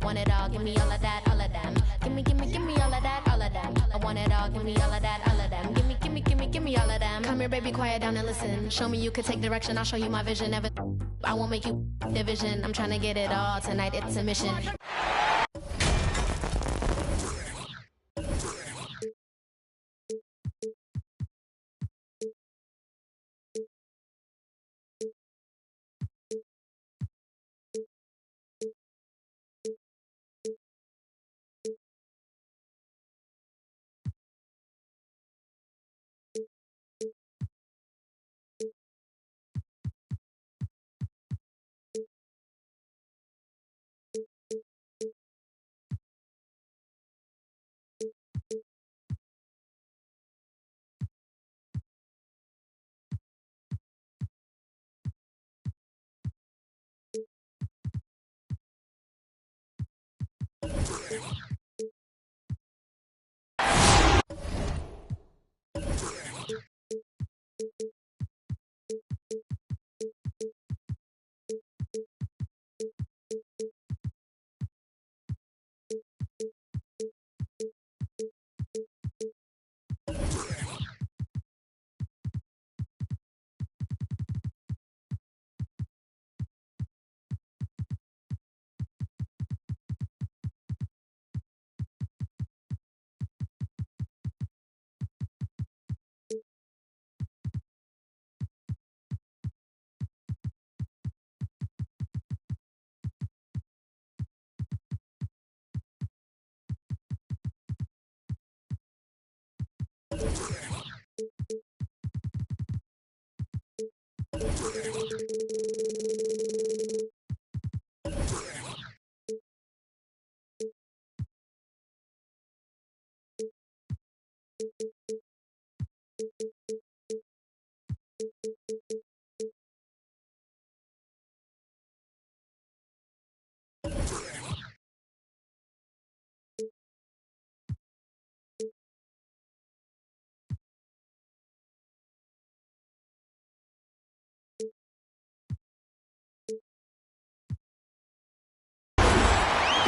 Want it all, give me all of that, all of them. Give me all of that, all of them. I want it all, give me all of that, all of them. Give me all of them. Come here, baby, quiet down and listen. Show me you could take direction, I'll show you my vision. Never, I won't make you division. I'm trying to get it all tonight, it's a mission.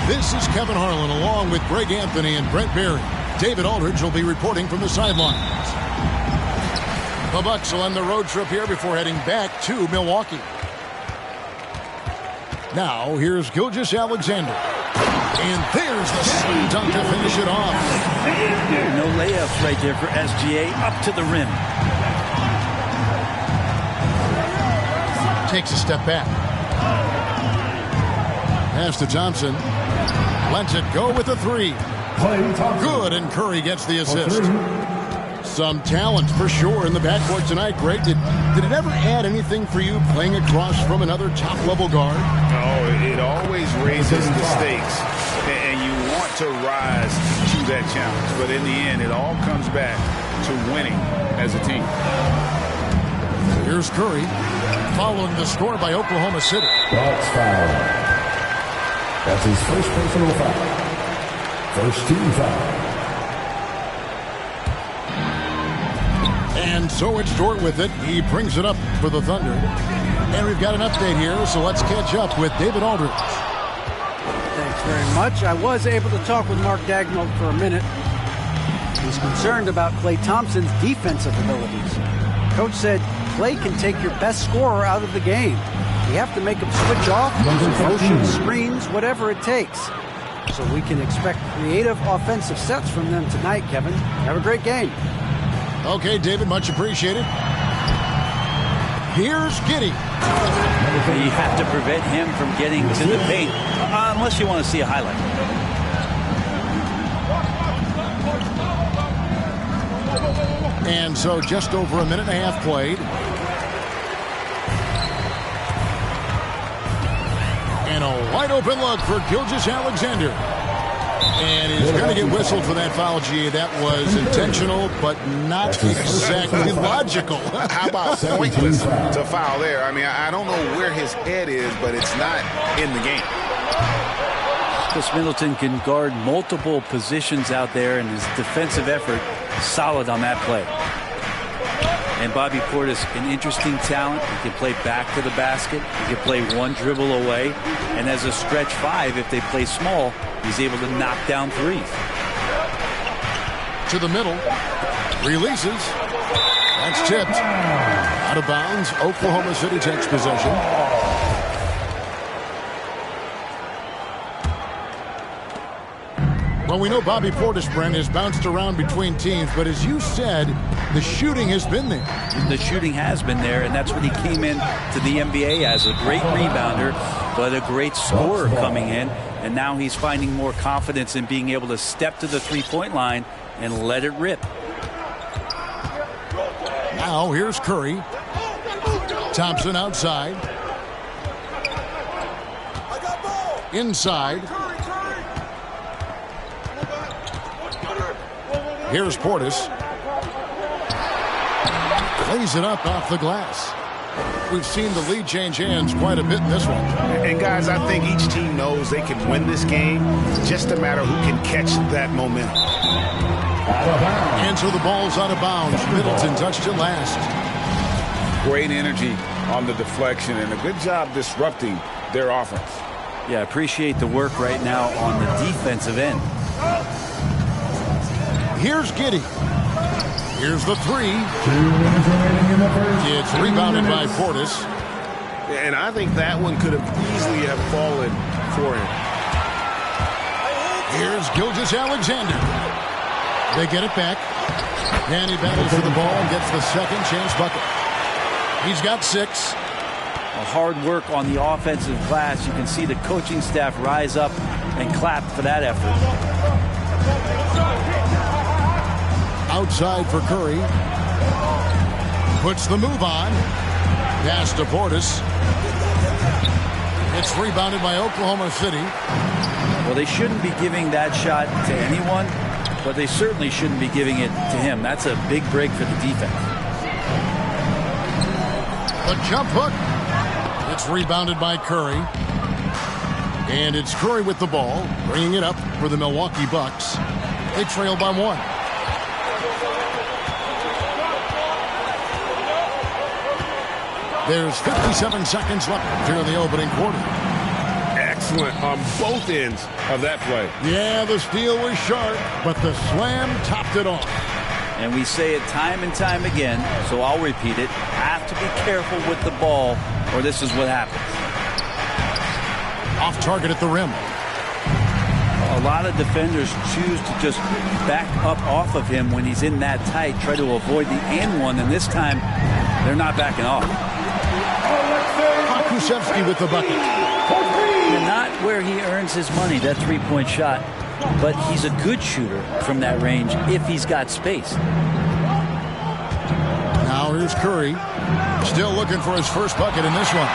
This is Kevin Harlan along with Greg Anthony and Brent Barry. David Aldridge will be reporting from the sidelines. The Bucks will end the road trip here before heading back to Milwaukee. Now, here's Gilgeous-Alexander. And there's the slam dunk to finish it off. No layups right there for SGA up to the rim. Takes a step back. Pass to Thompson. Lets it go with the three. Good, and Curry gets the assist. Some talent for sure in the backcourt tonight, Greg. Did it ever add anything for you playing across from another top-level guard? Oh, it always raises the stakes, and you want to rise to that challenge. But in the end, it all comes back to winning as a team. Here's Curry, following the score by Oklahoma City. Bucks foul. That's his first personal foul. First team foul. And so it's Dort with it. He brings it up for the Thunder. And we've got an update here, so let's catch up with David Aldridge. Thanks very much. I was able to talk with Mark Daigneault for a minute. He's concerned about Klay Thompson's defensive abilities. Coach said Klay can take your best scorer out of the game. You have to make him switch off, use motion, screens, whatever it takes. So we can expect creative offensive sets from them tonight, Kevin. Have a great game. Okay, David, much appreciated. Here's Giddey. You have to prevent him from getting to the paint, unless you want to see a highlight. And so just over a minute and a half played. And a wide open look for Gilgeous-Alexander. And he's going to get whistled for that foul, G. That was intentional, but not exactly logical. How about pointless to foul there? I mean, I don't know where his head is, but it's not in the game. Chris Middleton can guard multiple positions out there, and his defensive effort solid on that play. And Bobby Portis, an interesting talent. He can play back to the basket. He can play one dribble away. And as a stretch five, if they play small, he's able to knock down threes. To the middle. Releases. That's tipped. Out of bounds. Oklahoma City takes possession. Well, we know Bobby Portis, Brent, has bounced around between teams, but as you said, the shooting has been there. The shooting has been there, and that's what he came in to the NBA as, a great rebounder, but a great scorer coming in. And now he's finding more confidence in being able to step to the three-point line and let it rip. Now here's Curry. Thompson outside. Inside. Here's Portis. Plays it up off the glass. We've seen the lead change hands quite a bit in this one. And guys, I think each team knows they can win this game. It's just a matter who can catch that momentum. And so the ball's out of bounds. Middleton touched it last. Great energy on the deflection and a good job disrupting their offense. Yeah, I appreciate the work right now on the defensive end. Here's Giddey. Here's the three. It's rebounded by Portis. And I think that one could have easily have fallen for him. Here's Gilgeous-Alexander. They get it back. And he battles for the ball and gets the second chance bucket. He's got 6. A hard work on the offensive glass. You can see the coaching staff rise up and clap for that effort. Outside for Curry. Puts the move on. Pass to Portis. It's rebounded by Oklahoma City. Well, they shouldn't be giving that shot to anyone, but they certainly shouldn't be giving it to him. That's a big break for the defense. The jump hook. It's rebounded by Curry. And it's Curry with the ball, bringing it up for the Milwaukee Bucks. They trail by 1. There's 57 seconds left here in the opening quarter. Excellent on both ends of that play. Yeah, the steal was sharp, but the slam topped it off. And we say it time and time again, so I'll repeat it. Have to be careful with the ball, or this is what happens. Off target at the rim. A lot of defenders choose to just back up off of him when he's in that tight, try to avoid the and one, and this time they're not backing off. Pokusevski with the bucket. And not where he earns his money, that three-point shot, but he's a good shooter from that range if he's got space. Now here's Curry, still looking for his first bucket in this one.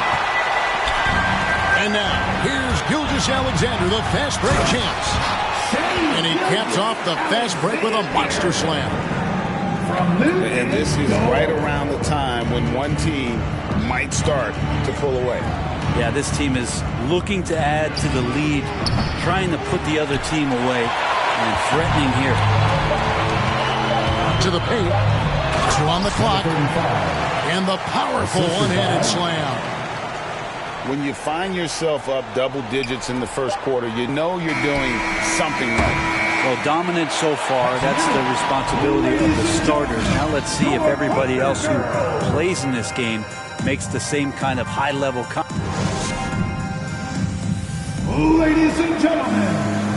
And now here's Gilgeous-Alexander, the fast break champs. And he caps off the fast break with a monster slam. And this is right around the time when one team might start to pull away. Yeah, this team is looking to add to the lead, trying to put the other team away, and threatening here. To the paint. 2 on the clock. And the powerful one-handed slam. When you find yourself up double digits in the first quarter, you know you're doing something right. Well, dominant so far. That's the responsibility of the starters. Now let's see if everybody else who plays in this game makes the same kind of high-level Ladies and gentlemen,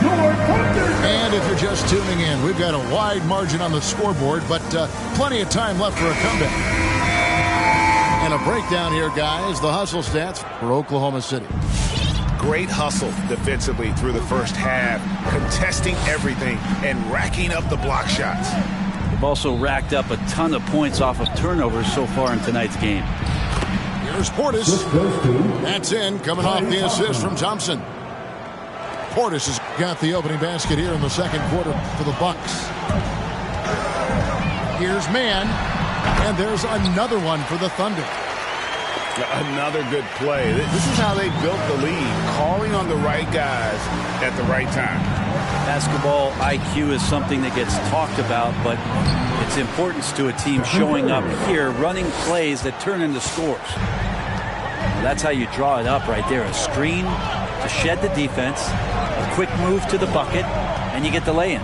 your Thunder. And if you're just tuning in, we've got a wide margin on the scoreboard, but plenty of time left for a comeback. And a breakdown here, guys. The hustle stats for Oklahoma City. Great hustle defensively through the first half, contesting everything and racking up the block shots. They've also racked up a ton of points off of turnovers so far in tonight's game. Here's Portis. That's in, coming off the assist from Thompson. Portis has got the opening basket here in the second quarter for the Bucks. Here's Mann, and there's another one for the Thunder. Another good play. This is how they built the lead, calling on the right guys at the right time. Basketball IQ is something that gets talked about, but its importance to a team showing up here, running plays that turn into scores. That's how you draw it up right there. A screen to shed the defense, a quick move to the bucket, and you get the lay-in.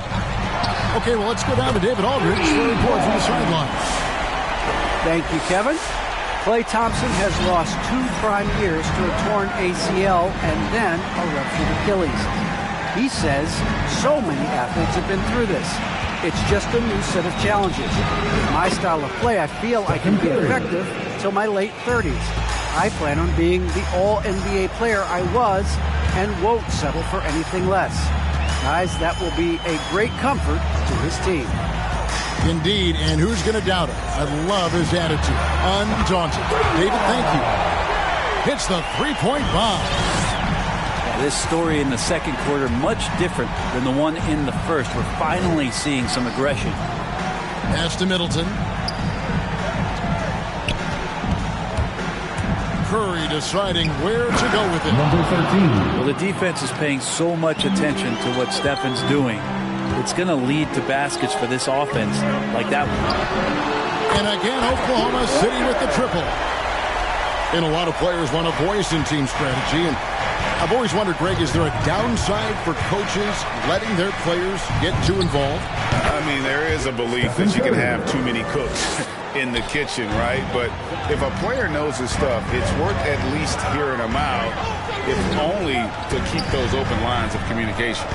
Okay, well, let's go down to David Aldridge for a report from the sideline. Thank you, Kevin. Klay Thompson has lost 2 prime years to a torn ACL and then a ruptured Achilles. He says so many athletes have been through this. It's just a new set of challenges. With my style of play, I feel I can be effective till my late 30s. I plan on being the all-NBA player I was and won't settle for anything less. Guys, that will be a great comfort to his team. Indeed, and who's going to doubt it? I love his attitude. Undaunted. David, thank you. Hits the three-point bomb. Yeah, this story in the second quarter, much different than the one in the first. We're finally seeing some aggression. Pass to Middleton. Curry deciding where to go with it. Number 13. Well, the defense is paying so much attention to what Stefan's doing. It's going to lead to baskets for this offense like that one. And again, Oklahoma City with the triple. And a lot of players want a voice in team strategy. And I've always wondered, Greg, is there a downside for coaches letting their players get too involved? I mean, there is a belief that you can have too many cooks in the kitchen, right? But if a player knows his stuff, it's worth at least hearing him out, if only to keep those open lines of communication.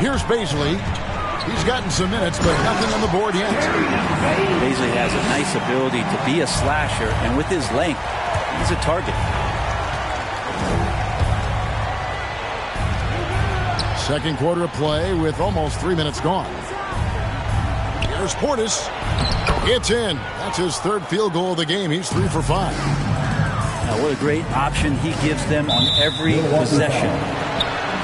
Here's Bazley. He's gotten some minutes, but nothing on the board yet. Bazley has a nice ability to be a slasher, and with his length, he's a target. Second quarter of play with almost 3 minutes gone. Here's Portis. It's in. That's his third field goal of the game. He's 3 for 5. Now, what a great option he gives them on every possession.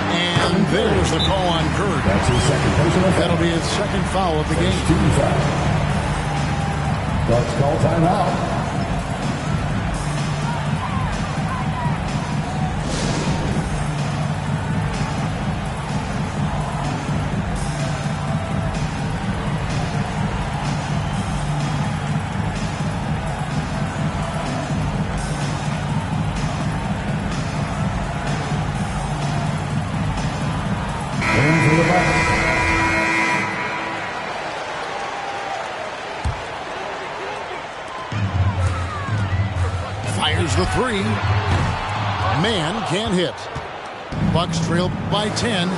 And there's the call on Curry. That's his second personal foul. That'll be his second foul of the game. Team foul. Bucks call timeout. Fires the three. Man can't hit. Bucks trail by 10.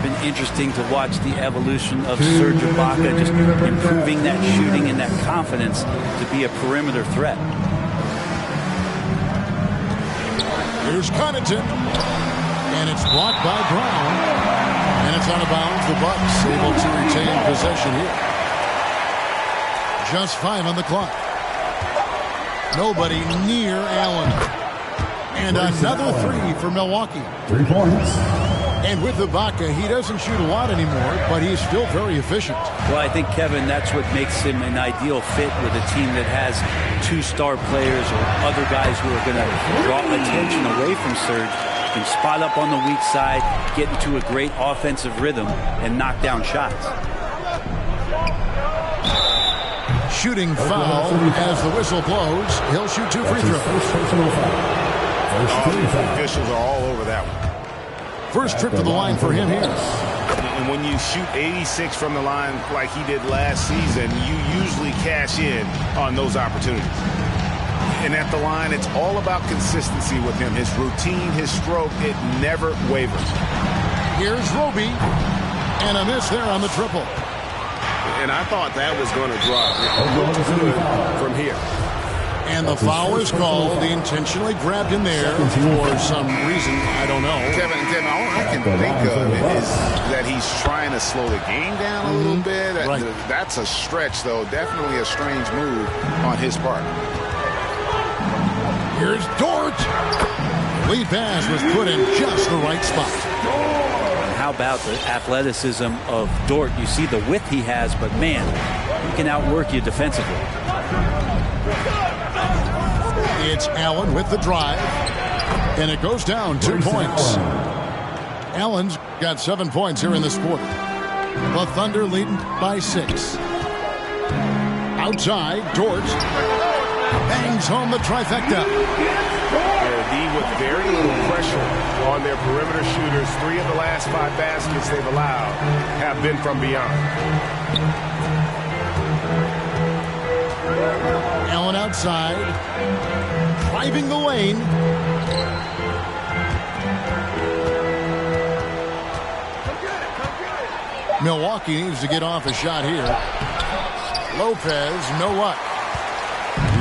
Been interesting to watch the evolution of Serge Ibaka, just improving that shooting and that confidence to be a perimeter threat. Here's Connaughton. And it's blocked by Brown. And it's out of bounds. The Bucks able to retain possession here. Just 5 on the clock. Nobody near Allen. And another three for Milwaukee. 3 points. And with Ibaka, he doesn't shoot a lot anymore, but he's still very efficient. Well, I think, Kevin, that's what makes him an ideal fit with a team that has 2 star players or other guys who are going to draw attention away from Serge. Can spot up on the weak side, get into a great offensive rhythm, and knock down shots. Shooting foul as the whistle blows. He'll shoot 2 free throws. First personal foul. The officials are all over that one. First trip to the line for him here. And when you shoot 86 from the line like he did last season, you usually cash in on those opportunities. And at the line, it's all about consistency with him. His routine, his stroke, it never wavers. Here's Roby. And a miss there on the triple. And I thought that was going to drop. It looked good from here. And the foul is called. He intentionally grabbed him there for some reason. I don't know. Kevin, all I can think of is that he's trying to slow the game down a little bit. Right. That's a stretch, though. Definitely a strange move on his part. Here's Dort. Lead pass was put in just the right spot. How about the athleticism of Dort? You see the width he has, but man, he can outwork you defensively. It's Allen with the drive. And it goes down 2 points. Allen's got 7 points here in this quarter. The Thunder leading by 6. Outside, Dort bangs home the trifecta. D with very little pressure on their perimeter shooters. 3 of the last 5 baskets they've allowed have been from beyond. Allen outside, driving the lane. Milwaukee needs to get off a shot here. Lopez, no luck.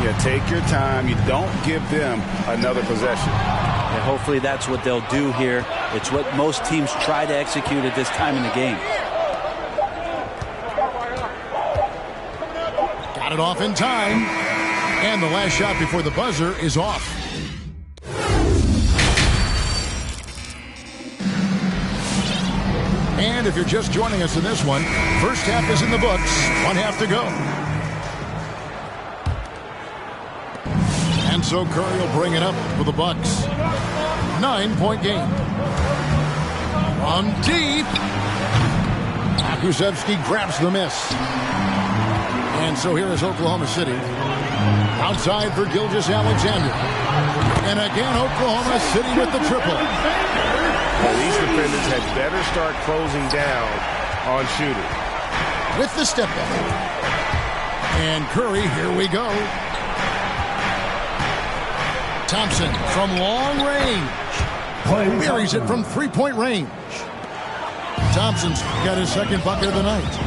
Yeah, take your time. You don't give them another possession. And hopefully that's what they'll do here. It's what most teams try to execute at this time in the game. Got it off in time. And the last shot before the buzzer is off. And if you're just joining us in this one, first half is in the books. 1 half to go. And so Curry will bring it up for the Bucks. 9-point game. On deep. Kuszewski grabs the miss. And so here is Oklahoma City. Outside for Gilgeous-Alexander. And again, Oklahoma City with the triple. Well, these defenders had better start closing down on shooters. With the step back. And Curry, here we go. Thompson from long range. Buries it from 3-point range. Thompson's got his second bucket of the night.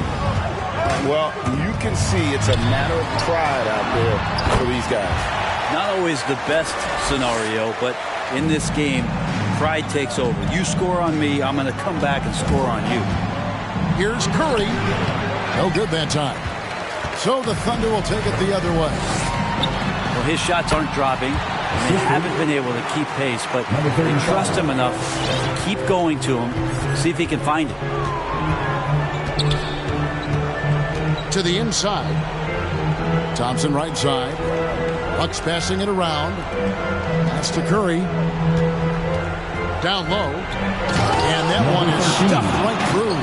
Well, you can see it's a matter of pride out there for these guys. Not always the best scenario, but in this game, pride takes over. You score on me, I'm going to come back and score on you. Here's Curry. No good that time. So the Thunder will take it the other way. Well, his shots aren't dropping. They haven't been able to keep pace, but they trust him enough to keep going to him, see if he can find it. To the inside. Thompson right side. Bucks passing it around. Pass to Curry. Down low. And that one is stuffed right through.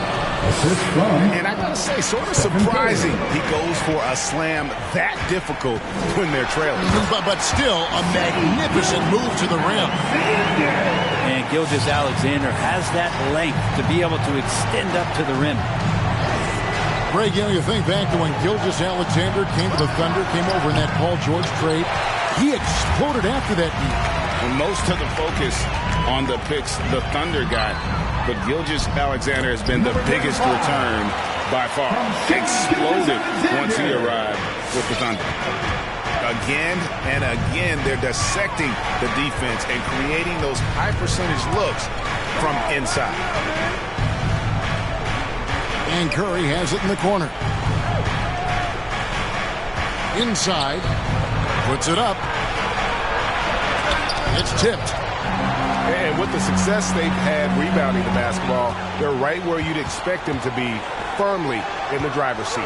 And I gotta say, sort of surprising he goes for a slam that difficult when they're trailing. But still a magnificent move to the rim. And Gilgeous-Alexander has that length to be able to extend up to the rim. Greg, you think back to when Gilgeous-Alexander came to the Thunder, came over in that Paul George trade. He exploded after that deal. And most of the focus on the picks the Thunder got, but Gilgeous-Alexander has been the biggest return by far. Exploded once he arrived with the Thunder. Again and again, they're dissecting the defense and creating those high percentage looks from inside. And Curry has it in the corner. Inside. Puts it up. It's tipped. And with the success they've had rebounding the basketball, they're right where you'd expect them to be, firmly in the driver's seat.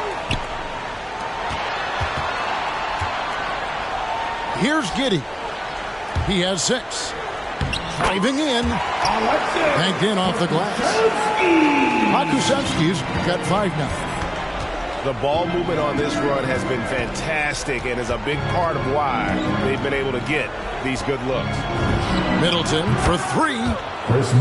Here's Giddey. He has 6. Driving in. Banked in off the glass. Kuszewski's got 5 now. The ball movement on this run has been fantastic and is a big part of why they've been able to get these good looks. Middleton for 3.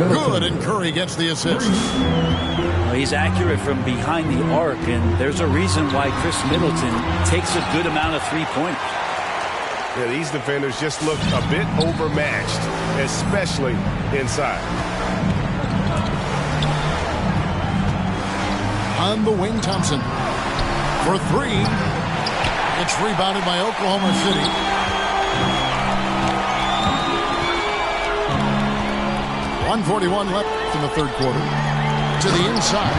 Good, and Curry gets the assist. Well, he's accurate from behind the arc, and there's a reason why Chris Middleton takes a good amount of three-pointers. Yeah, these defenders just look a bit overmatched, especially inside. On the wing, Thompson for 3. It's rebounded by Oklahoma City. .141 left in the third quarter. To the inside.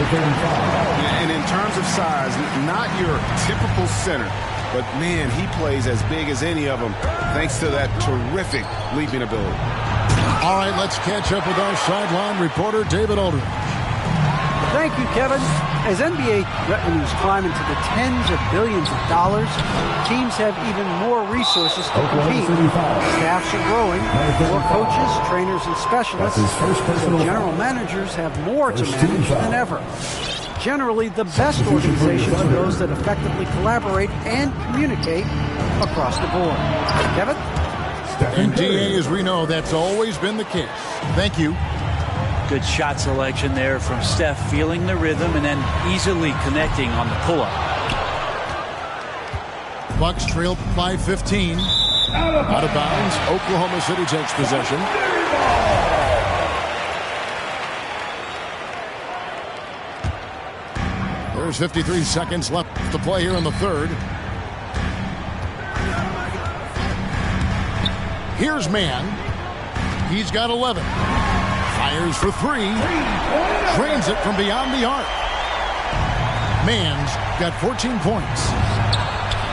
And in terms of size, not your typical center, but man, he plays as big as any of them thanks to that terrific leaping ability. All right, let's catch up with our sideline reporter, David Aldridge. Thank you, Kevin. As NBA revenues climb into the tens of billions of dollars, teams have even more resources to compete. Staffs are growing, more coaches, trainers, and specialists, so general managers have more to manage than ever. Generally, the best organizations are those that effectively collaborate and communicate across the board. Kevin? And DA, as we know, that's always been the case. Thank you. Good shot selection there from Steph, feeling the rhythm and then easily connecting on the pull-up. Bucks trail by 15. Out of bounds. Oklahoma City takes possession. There's 53 seconds left to play here in the third. Here's Mann. He's got 11. Fires for three. Trains it from beyond the arc. Mann's got 14 points.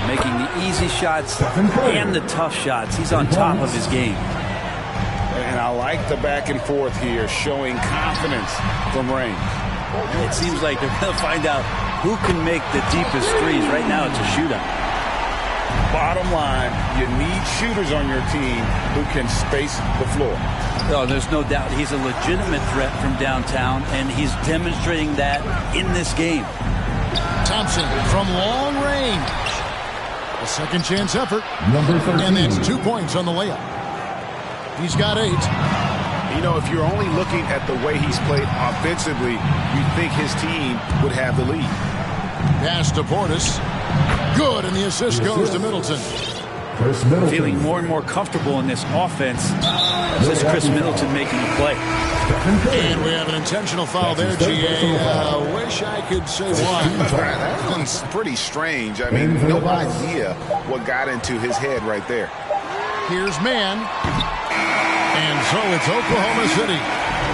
Making the easy shots and the tough shots. He's on top of his game. And I like the back and forth here, showing confidence from range. It seems like they're going to find out who can make the deepest threes. Right now, it's a shootout. Bottom line, you need shooters on your team who can space the floor. Oh, there's no doubt he's a legitimate threat from downtown, and he's demonstrating that in this game. Thompson from long range. A second chance effort. And that's 2 points on the layup. He's got 8. You know, if you're only looking at the way he's played offensively, you'd think his team would have the lead. Pass to Portis. Good, and the assist goes to Middleton. Feeling more and more comfortable in this offense. This is Chris Middleton making a play. And we have an intentional foul there, GA. Wish I could say why. That one's pretty strange. I mean, no idea what got into his head right there. Here's Mann. And so it's Oklahoma City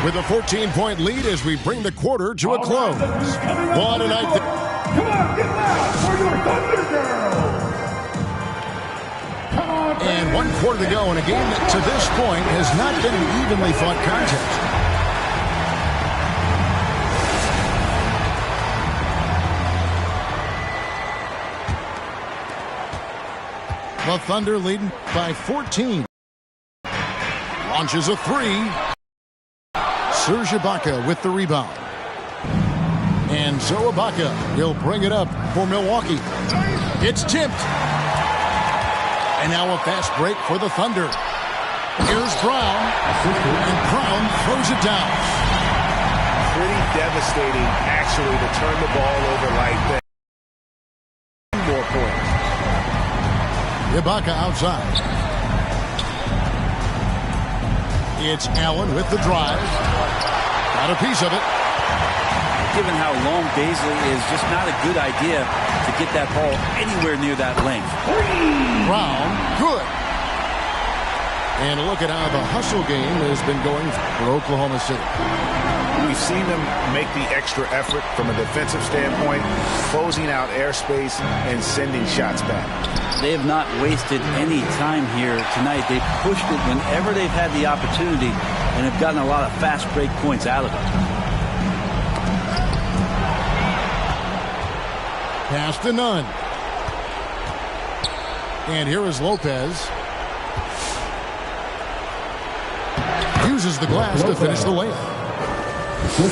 with a 14-point lead as we bring the quarter to a close. What a night. Come on, get loud for your Thunder Girls! And 1 quarter to go in a game that to this point has not been an evenly fought contest. The Thunder leading by 14. Launches a three. Serge Ibaka with the rebound. And so Ibaka will bring it up for Milwaukee. It's tipped. And now a fast break for the Thunder. Here's Brown. And Brown throws it down. Pretty devastating, actually, to turn the ball over like that. 2 more points. Ibaka outside. It's Allen with the drive. Got a piece of it. Given how long Baisley is, just not a good idea to get that ball anywhere near that length. Brown, good. And look at how the hustle game has been going for Oklahoma City. We've seen them make the extra effort from a defensive standpoint, closing out airspace and sending shots back. They have not wasted any time here tonight. They've pushed it whenever they've had the opportunity and have gotten a lot of fast break points out of it. Pass to none. And here is Lopez. Uses the glass to finish the layup.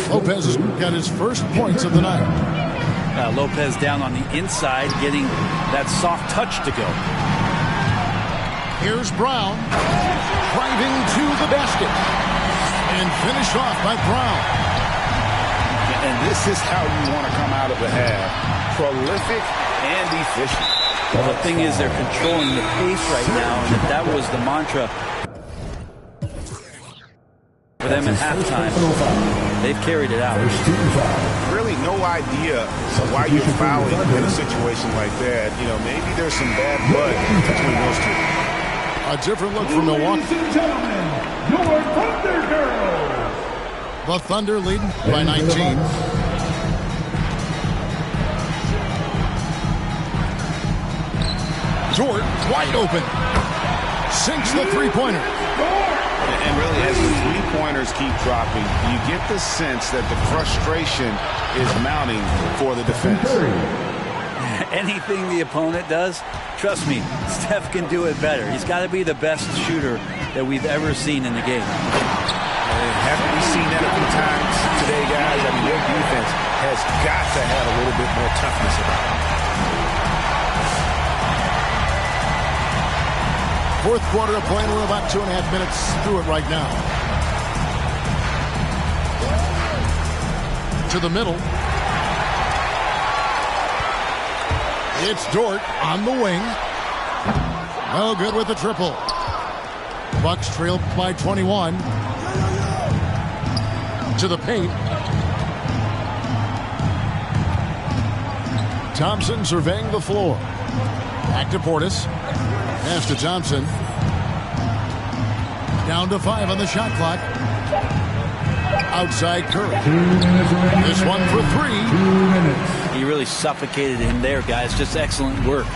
Lopez has got his first points of the night. Lopez down on the inside, getting that soft touch to go. Here's Brown. Driving to the basket. And finished off by Brown. And this is how you want to come out of the half. Prolific and efficient. Well, the thing is, they're controlling the pace right now, and if that was the mantra for them at halftime, they've carried it out. Really no idea why you're fouling in a situation like that. You know, maybe there's some bad blood between those two. A different look from Milwaukee. Ladies and gentlemen, your Thunder Girls! The Thunder leading by 19. Dort wide open. Sinks the three-pointer. And really, as the three-pointers keep dropping, you get the sense that the frustration is mounting for the defense. Anything the opponent does, trust me, Steph can do it better. He's got to be the best shooter that we've ever seen in the game. Haven't we seen that a few times today, guys? I mean, their defense has got to have a little bit more toughness about it. Fourth quarter of play. We're about 2.5 minutes through it right now. To the middle. It's Dort on the wing. No good with the triple. Bucks trail by 21. To the paint. Thompson surveying the floor. Back to Portis. Pass to Thompson. Down to 5 on the shot clock. Outside Curry. This one for 3. 2 minutes. He really suffocated him there, guys. Just excellent work.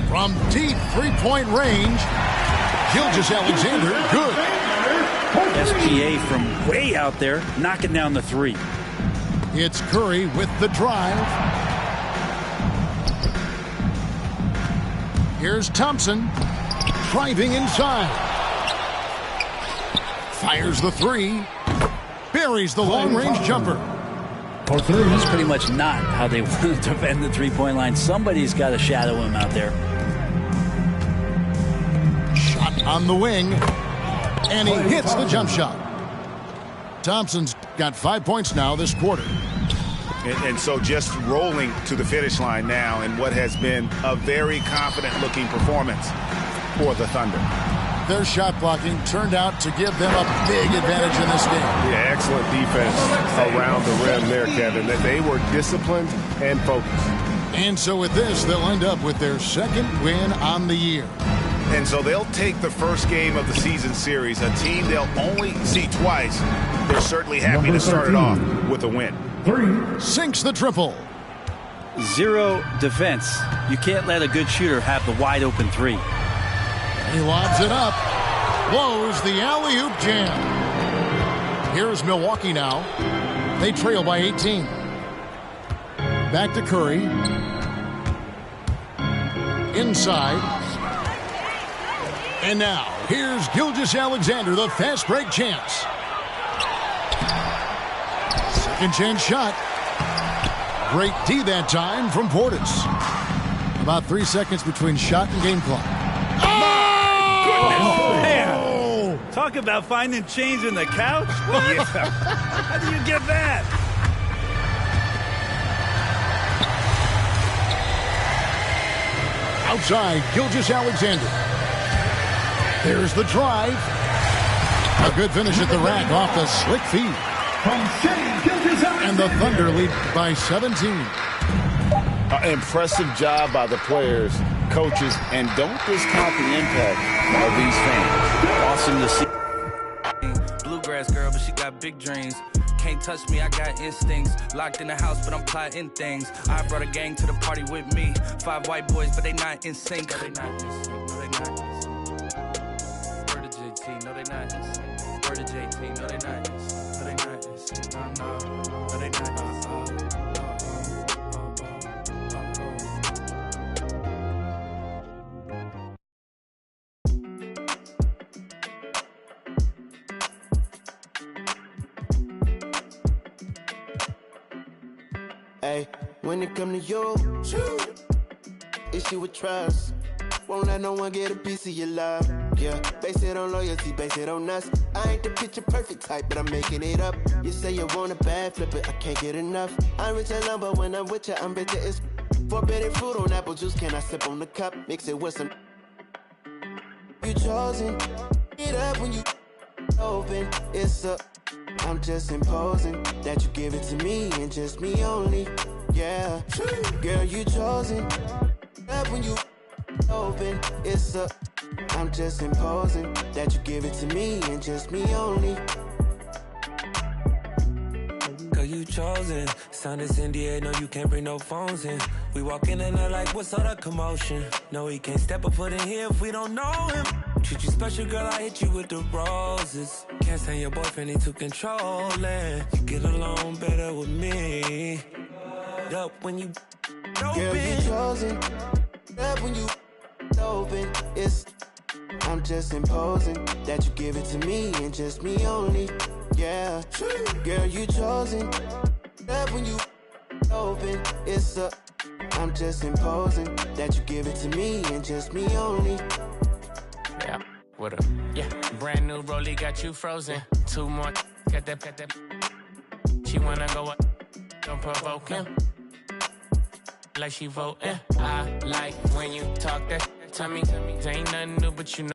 From deep three-point range, Gilgeous-Alexander, good. SGA from way out there, knocking down the 3. It's Curry with the drive. Here's Thompson, driving inside. Fires the 3. Buries the long-range jumper. That's pretty much not how they want to defend the three-point line. Somebody's got to shadow him out there. Shot on the wing. And he hits the jump shot. Thompson's got 5 points now this quarter. And so just rolling to the finish line now in what has been a very confident-looking performance for the Thunder. Their shot blocking turned out to give them a big advantage in this game. Yeah, excellent defense around the rim there, Kevin. That they were disciplined and focused. And so with this, they'll end up with their second win on the year. And so they'll take the first game of the season series, a team they'll only see twice. They're certainly happy to start it off with a win. 3. Sinks the triple. 0 defense. You can't let a good shooter have the wide-open 3. He lobs it up. Blows the alley-oop jam. Here's Milwaukee now. They trail by 18. Back to Curry. Inside. And now, here's Gilgeous-Alexander, the fast break chance. Second chance shot. Great D that time from Portis. About 3 seconds between shot and game clock. Man. Talk about finding change in the couch. Yeah. How do you get that? Outside, Gilgeous-Alexander. There's the drive. A good finish at the rack off the slick feed. And the Thunder lead by 17. Impressive job by the players, coaches, and don't discount the impact of these fans. Awesome to see. Bluegrass girl, but she got big dreams. Can't touch me, I got instincts. Locked in the house, but I'm plotting things. I brought a gang to the party with me. 5 white boys, but they not in sync. No, they not in sync. No, they not in sync. Word to JT, no, they not in sync. Word to JT, no, they not in sync. No, they not in sync. No, no, no, they not in sync. Hey, when it come to you, issue with trust. Won't let no one get a piece of your love. Yeah, base it on loyalty, base it on us. I ain't the picture perfect type, but I'm making it up. You say you want a bad, flip it, I can't get enough. I'm rich alone, but when I'm with you, I'm bitter. It's forbidden fruit on apple juice. Can I sip on the cup? Mix it with some. You chosen it up when you open. It's up. I'm just imposing that you give it to me and just me only. Yeah, girl, you chosen up when you open. It's up. I'm just imposing that you give it to me and just me only. Girl, you chosen. Sound is India, no, you can't bring no phones in. We walk in and they're like, what's all the commotion? No, he can't step a foot in here if we don't know him. Treat you special, girl, I hit you with the roses. Can't stand your boyfriend, he too controlling. You get along better with me. Up when you Girl, you chosen. Up when you open. I'm just imposing that you give it to me and just me only. Yeah. Girl, you chosen. Up when you open. I'm just imposing that you give it to me and just me only. Yeah, what up? Yeah, brand new rollie got you frozen. 2 more, got that. She wanna go up, don't provoke him. Like she voting. I like when you talk that to me. Ain't nothing new, but you know.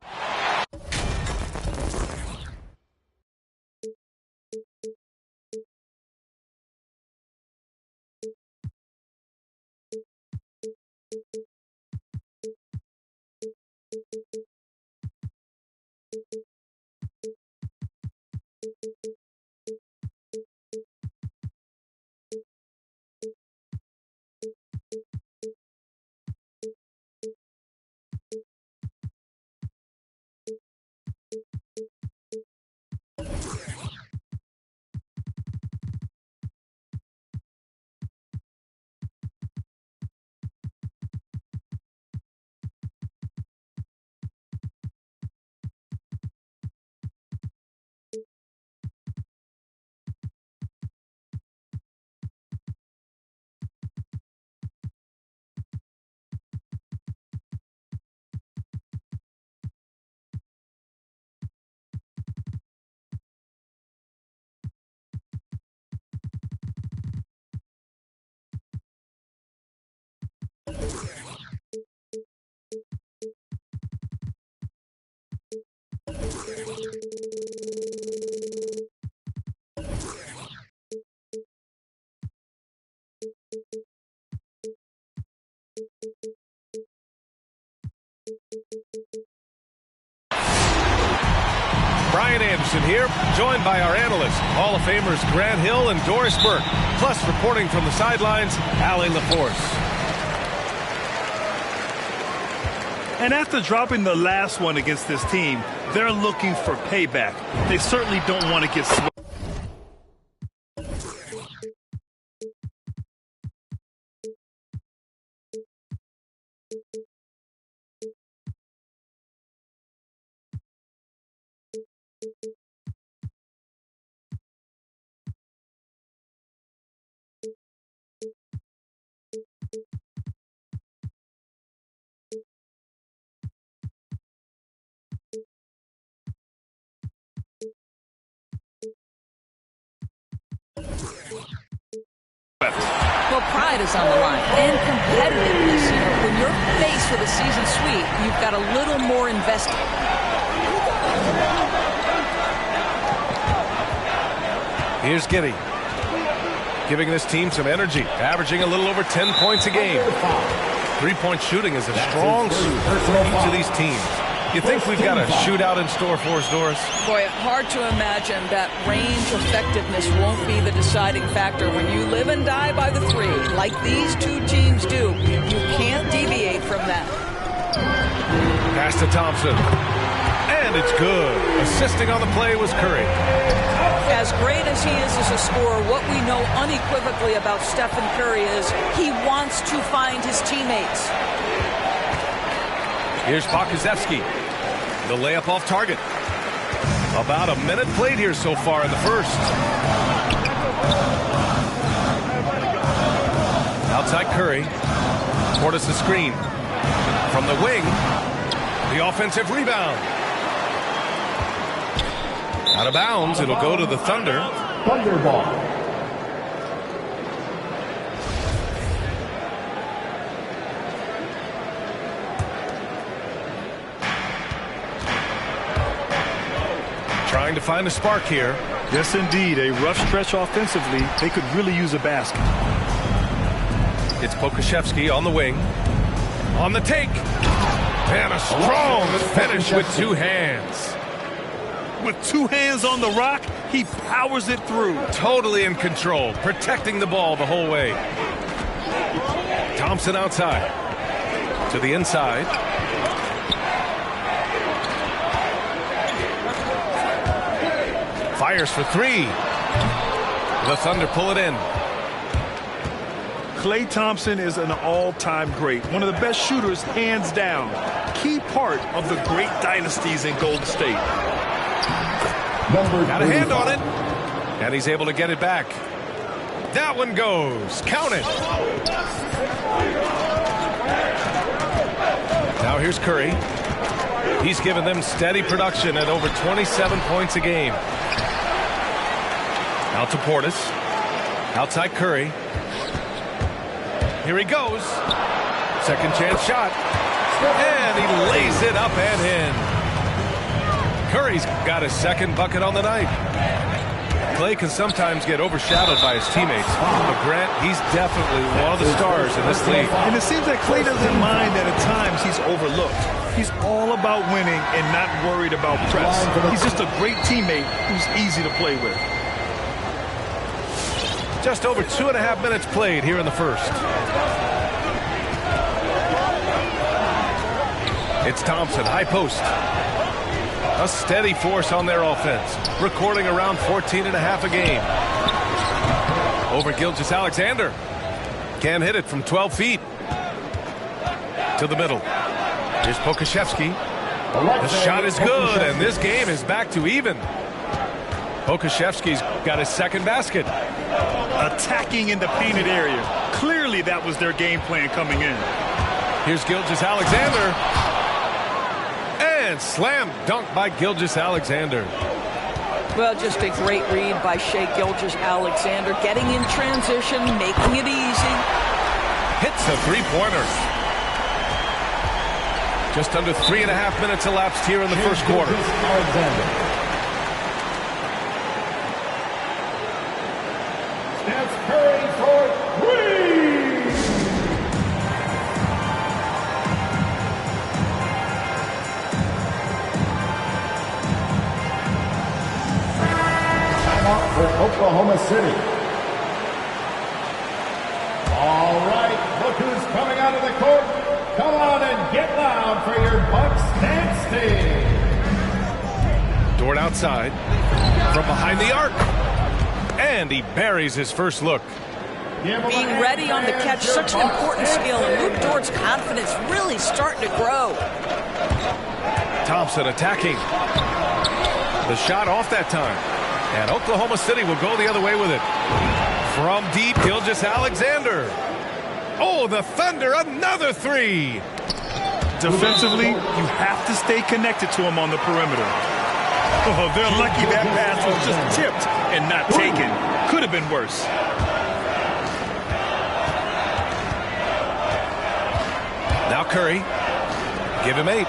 Brian Anderson here, joined by our analysts, Hall of Famers Grant Hill and Doris Burke. Plus, reporting from the sidelines, Allie LaForce. And after dropping the last one against this team, they're looking for payback. They certainly don't want to get swept. Well, pride is on the line, and competitiveness. You know, when you're faced with a season sweep, you've got a little more invested. Here's Giddey, giving this team some energy, averaging a little over 10 points a game. Three-point shooting is a strong suit for each of these teams. You think we've got a shootout in store for us, Doris? Boy, hard to imagine that range effectiveness won't be the deciding factor when you live and die by the three, like these two teams do. You can't deviate from that. Pass to Thompson. And it's good. Assisting on the play was Curry. As great as he is as a scorer, what we know unequivocally about Stephen Curry is he wants to find his teammates. Here's Pokusevski. The layup off target. About a minute played here so far in the first. Outside Curry. Portis the screen. From the wing. The offensive rebound. Out of bounds. It'll go to the Thunder. Thunder ball. Trying to find a spark here. Yes, indeed. A rough stretch offensively. They could really use a basket. It's Pokusevski on the wing. On the take. And a strong finish with two hands. With two hands on the rock, he powers it through. Totally in control, protecting the ball the whole way. Thompson outside. To the inside. Fires for three. The Thunder pull it in. Klay Thompson is an all-time great. One of the best shooters, hands down. Key part of the great dynasties in Golden State. Got a hand on it. And he's able to get it back. That one goes. Count it. Now here's Curry. He's given them steady production at over 27 points a game. Out to Portis. Outside Curry. Here he goes. Second chance shot. And he lays it up and in. Curry's got his second bucket on the night. Klay can sometimes get overshadowed by his teammates. But Grant, he's definitely one of the stars in this league. And it seems that Klay doesn't mind that at times he's overlooked. He's all about winning and not worried about press. He's just a great teammate who's easy to play with. Just over 2.5 minutes played here in the first. It's Thompson, high post. A steady force on their offense, recording around 14.5 a game. Over Gilgeous-Alexander. Can't hit it from 12 feet. To the middle. Here's Pokusevski. The shot is good, and this game is back to even. Pokusevski's got his second basket. Attacking in the painted area. Clearly that was their game plan coming in. Here's Gilgeous-Alexander. And slam dunk by Gilgeous-Alexander. Well, just a great read by Shai Gilgeous-Alexander. Getting in transition, making it easy. Hits a three-pointer. Just under 3.5 minutes elapsed here in the first quarter. Steph Curry for three. Timeout for Oklahoma City. All right, look who's coming out of the court. Come on and get loud for your Bucks dance team. Dort outside. From behind the arc. And he buries his first look. Being ready on the catch, such an important skill, and Luke Dort's confidence really starting to grow. Thompson attacking. The shot off that time. And Oklahoma City will go the other way with it. From deep, Gilgeous-Alexander. Oh, the Thunder, another three. Defensively, you have to stay connected to him on the perimeter. Oh, they're lucky that pass was just tipped and not taken. Could have been worse. Now Curry. Give him 8.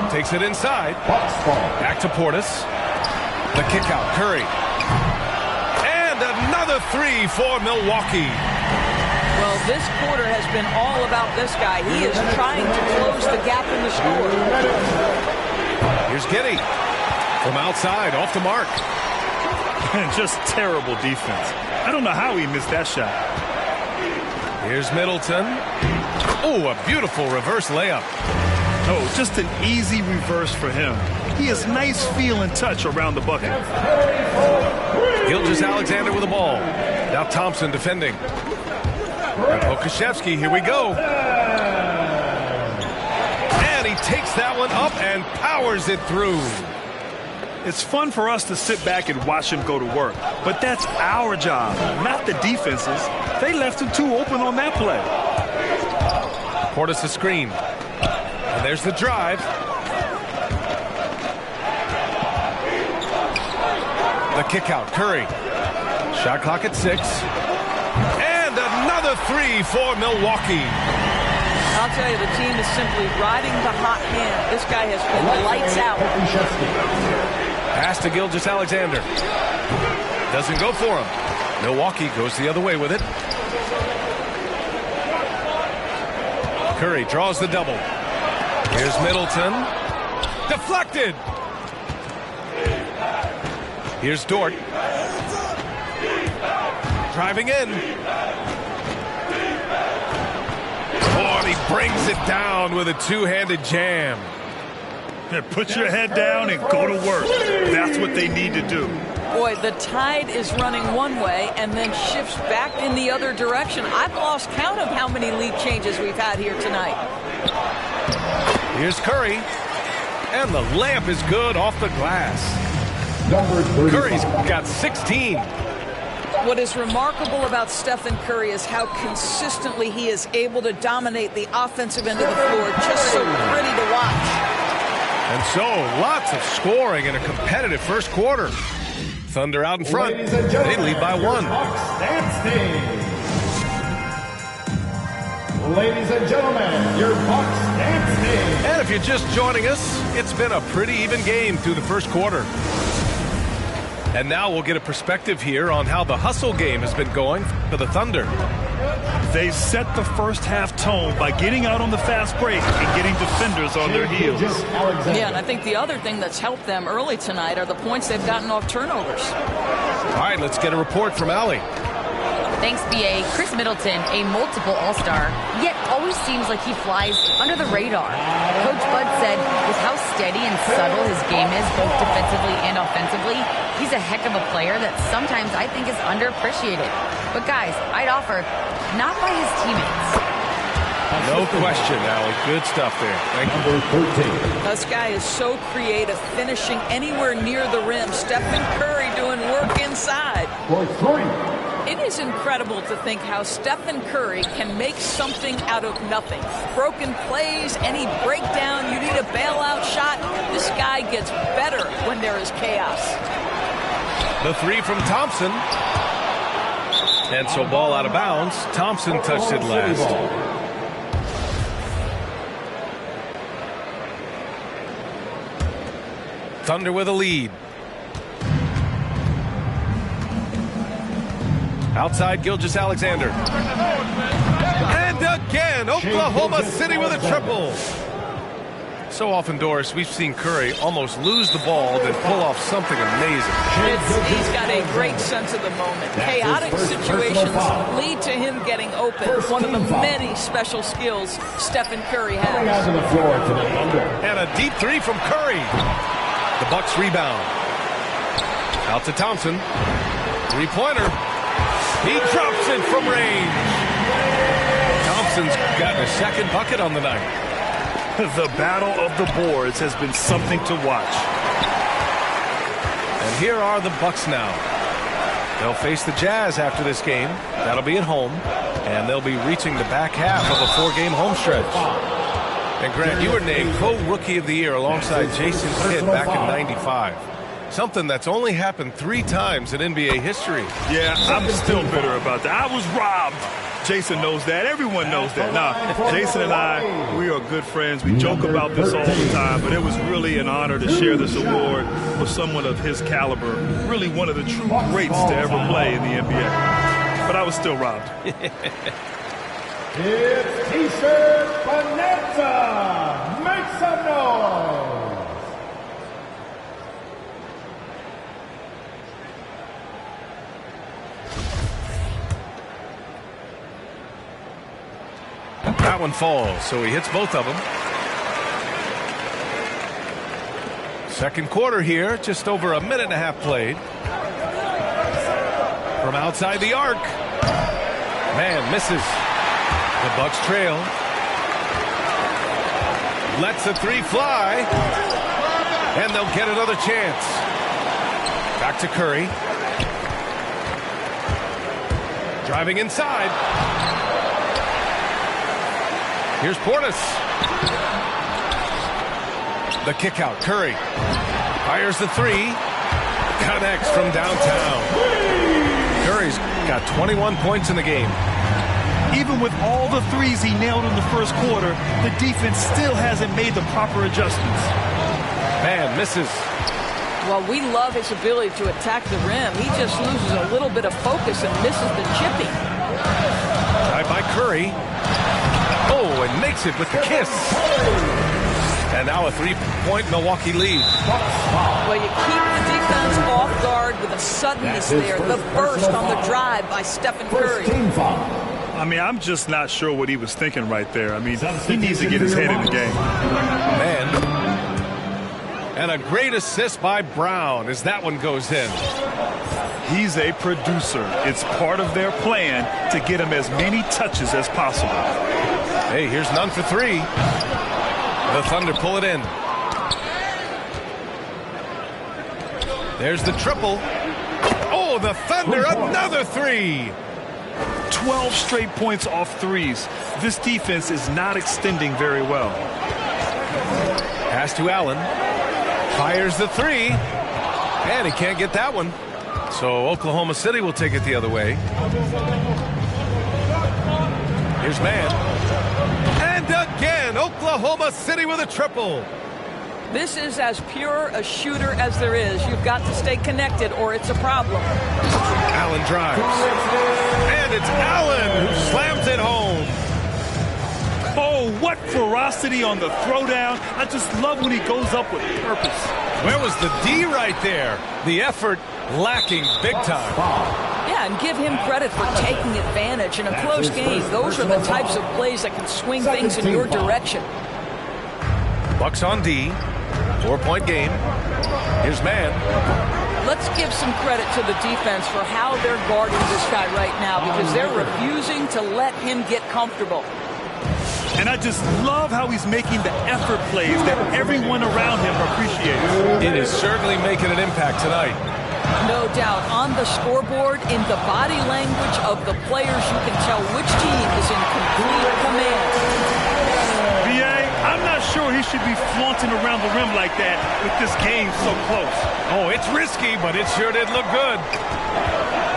Takes it inside. Back to Portis. The kick out. Curry. And another three for Milwaukee. Well, this quarter has been all about this guy. He is trying to close the gap in the score. Here's Giddey. From outside, off the mark. Just terrible defense. I don't know how he missed that shot. Here's Middleton. Oh, a beautiful reverse layup. Oh, just an easy reverse for him. He has nice feel and touch around the bucket. Gilgeous-Alexander with the ball. Now Thompson defending. Pokusevski, here we go. And he takes that one up and powers it through. It's fun for us to sit back and watch him go to work. But that's our job, not the defense's. They left him too open on that play. Portis a screen. And there's the drive. The kick out, Curry. Shot clock at 6. And another three for Milwaukee. I'll tell you, the team is simply riding the hot hand. This guy has been lights out. Pass to Gilgeous-Alexander. Doesn't go for him. Milwaukee goes the other way with it. Curry draws the double. Here's Middleton. Deflected. Here's Dort. Driving in. Oh, and he brings it down with a two-handed jam. Put your head down and go to work. That's what they need to do. Boy, the tide is running one way and then shifts back in the other direction. I've lost count of how many lead changes we've had here tonight. Here's Curry. And the lamp is good off the glass. Curry's got 16. What is remarkable about Stephen Curry is how consistently he is able to dominate the offensive end of the floor. Just so pretty to watch. And so, lots of scoring in a competitive first quarter. Thunder out in front. They lead by 1. Ladies and gentlemen, your Bucks dancing. And if you're just joining us, it's been a pretty even game through the first quarter. And now we'll get a perspective here on how the hustle game has been going for the Thunder. They set the first half tone by getting out on the fast break and getting defenders on their heels. Yeah, and I think the other thing that's helped them early tonight are the points they've gotten off turnovers. All right, let's get a report from Allie. Thanks, B.A. Chris Middleton, a multiple All-Star, yet always seems like he flies under the radar. Coach Bud said with how steady and subtle his game is, both defensively and offensively, he's a heck of a player that sometimes I think is underappreciated. But guys, I'd offer, not by his teammates. No question, Allie. Good stuff there. Thank you. This guy is so creative, finishing anywhere near the rim. Stephen Curry doing work inside. It is incredible to think how Stephen Curry can make something out of nothing. Broken plays, any breakdown, you need a bailout shot. This guy gets better when there is chaos. The 3 from Thompson. And so ball out of bounds. Thompson touched it last. Thunder with a lead. Outside Gilgeous-Alexander. And again, Oklahoma City with a triple. So often, Doris, we've seen Curry almost lose the ball, then pull off something amazing. He's got a great sense of the moment. Chaotic situations lead to him getting open. One of the many special skills Stephen Curry has. And a deep 3 from Curry. The Bucks rebound. Out to Thompson. 3-pointer. He drops it from range. Thompson's gotten a second bucket on the night. The battle of the boards has been something to watch. And here are the Bucks now. They'll face the Jazz after this game. That'll be at home. And they'll be reaching the back half of a 4-game home stretch. And Grant, you were named Co-Rookie of the Year alongside Jason Kidd back in '95. Something that's only happened 3 times in NBA history. Yeah, I'm still bitter about that. I was robbed. Jason knows that. Everyone knows that. Now, Jason and I, we are good friends. We joke about this all the time, but it was really an honor to share this award with someone of his caliber. Really one of the true greats to ever play in the NBA. But I was still robbed. It's T-shirt Bonanza. Make some noise. That one falls, so he hits both of them. Second quarter here, just over a minute and a half played. From outside the arc. Man misses. The Bucks trail. Lets the 3 fly. And they'll get another chance. Back to Curry. Driving inside. Here's Portis. The kick out. Curry fires the 3. Connects from downtown. Curry's got 21 points in the game. Even with all the threes he nailed in the first quarter, the defense still hasn't made the proper adjustments. Man misses. Well, we love his ability to attack the rim. He just loses a little bit of focus and misses the chipping. Drive by Curry. Oh, and makes it with the kiss. And now a 3-point Milwaukee lead. Well, you keep the defense off guard with a suddenness there. The burst on the drive by Stephen Curry. I mean, I'm just not sure what he was thinking right there. I mean, he needs to get his head in the game. Man And a great assist by Brown as that one goes in. He's a producer. It's part of their plan to get him as many touches as possible. Hey, here's none for three. The Thunder pull it in. There's the triple. Oh, the Thunder, another three. 12 straight points off threes. This defense is not extending very well. Pass to Allen. Fires the three. And he can't get that one. So Oklahoma City will take it the other way. Here's Mann. And again, Oklahoma City with a triple. This is as pure a shooter as there is. You've got to stay connected or it's a problem. Allen drives. And it's Allen who slams it home. Oh, what ferocity on the throwdown. I just love when he goes up with purpose. Where was the D right there? The effort lacking big time. Yeah, and give him credit for taking advantage in a close game. Those are the types of plays that can swing things in your direction. Bucks on D. 4-point game. Here's Mann. Let's give some credit to the defense for how they're guarding this guy right now because they're refusing to let him get comfortable. And I just love how he's making the effort plays that everyone around him appreciates. It is certainly making an impact tonight. No doubt. On the scoreboard, in the body language of the players, you can tell which team is in complete command. B.A., I'm not sure he should be flaunting around the rim like that with this game so close. Oh, it's risky, but it sure did look good.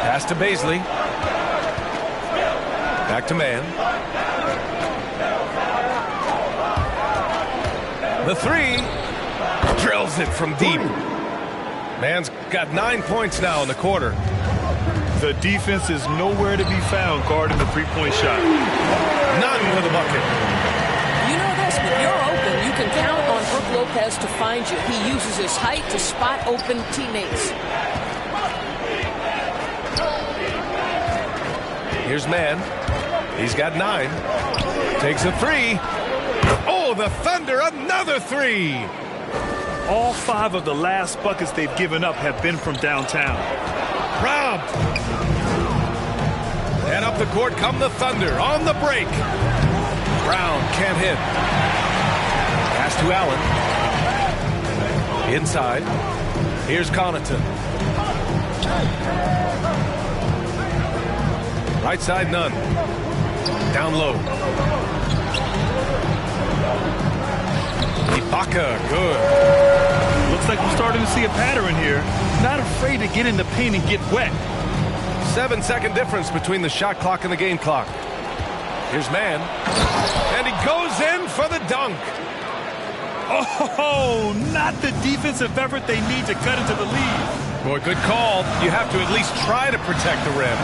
Pass to Baisley. Back to Mann. The three. Drills it from deep. Mann's got 9 points now in the quarter. The defense is nowhere to be found guarding the three-point shot. None for the bucket. You know this, when you're open, you can count on Brook Lopez to find you. He uses his height to spot open teammates. Here's Mann. He's got 9. Takes a three. Oh, the Thunder, another three. All 5 of the last buckets they've given up have been from downtown. Robbed. And up the court come the Thunder on the break. Brown can't hit. Pass to Allen. Inside. Here's Connaughton. Right side, none. Down low. Ibaka, good. Looks like we're starting to see a pattern here. Not afraid to get in the paint and get wet. 7-second difference between the shot clock and the game clock. Here's Mann. And he goes in for the dunk. Oh, not the defensive effort they need to cut into the lead. Boy, good call. You have to at least try to protect the rim.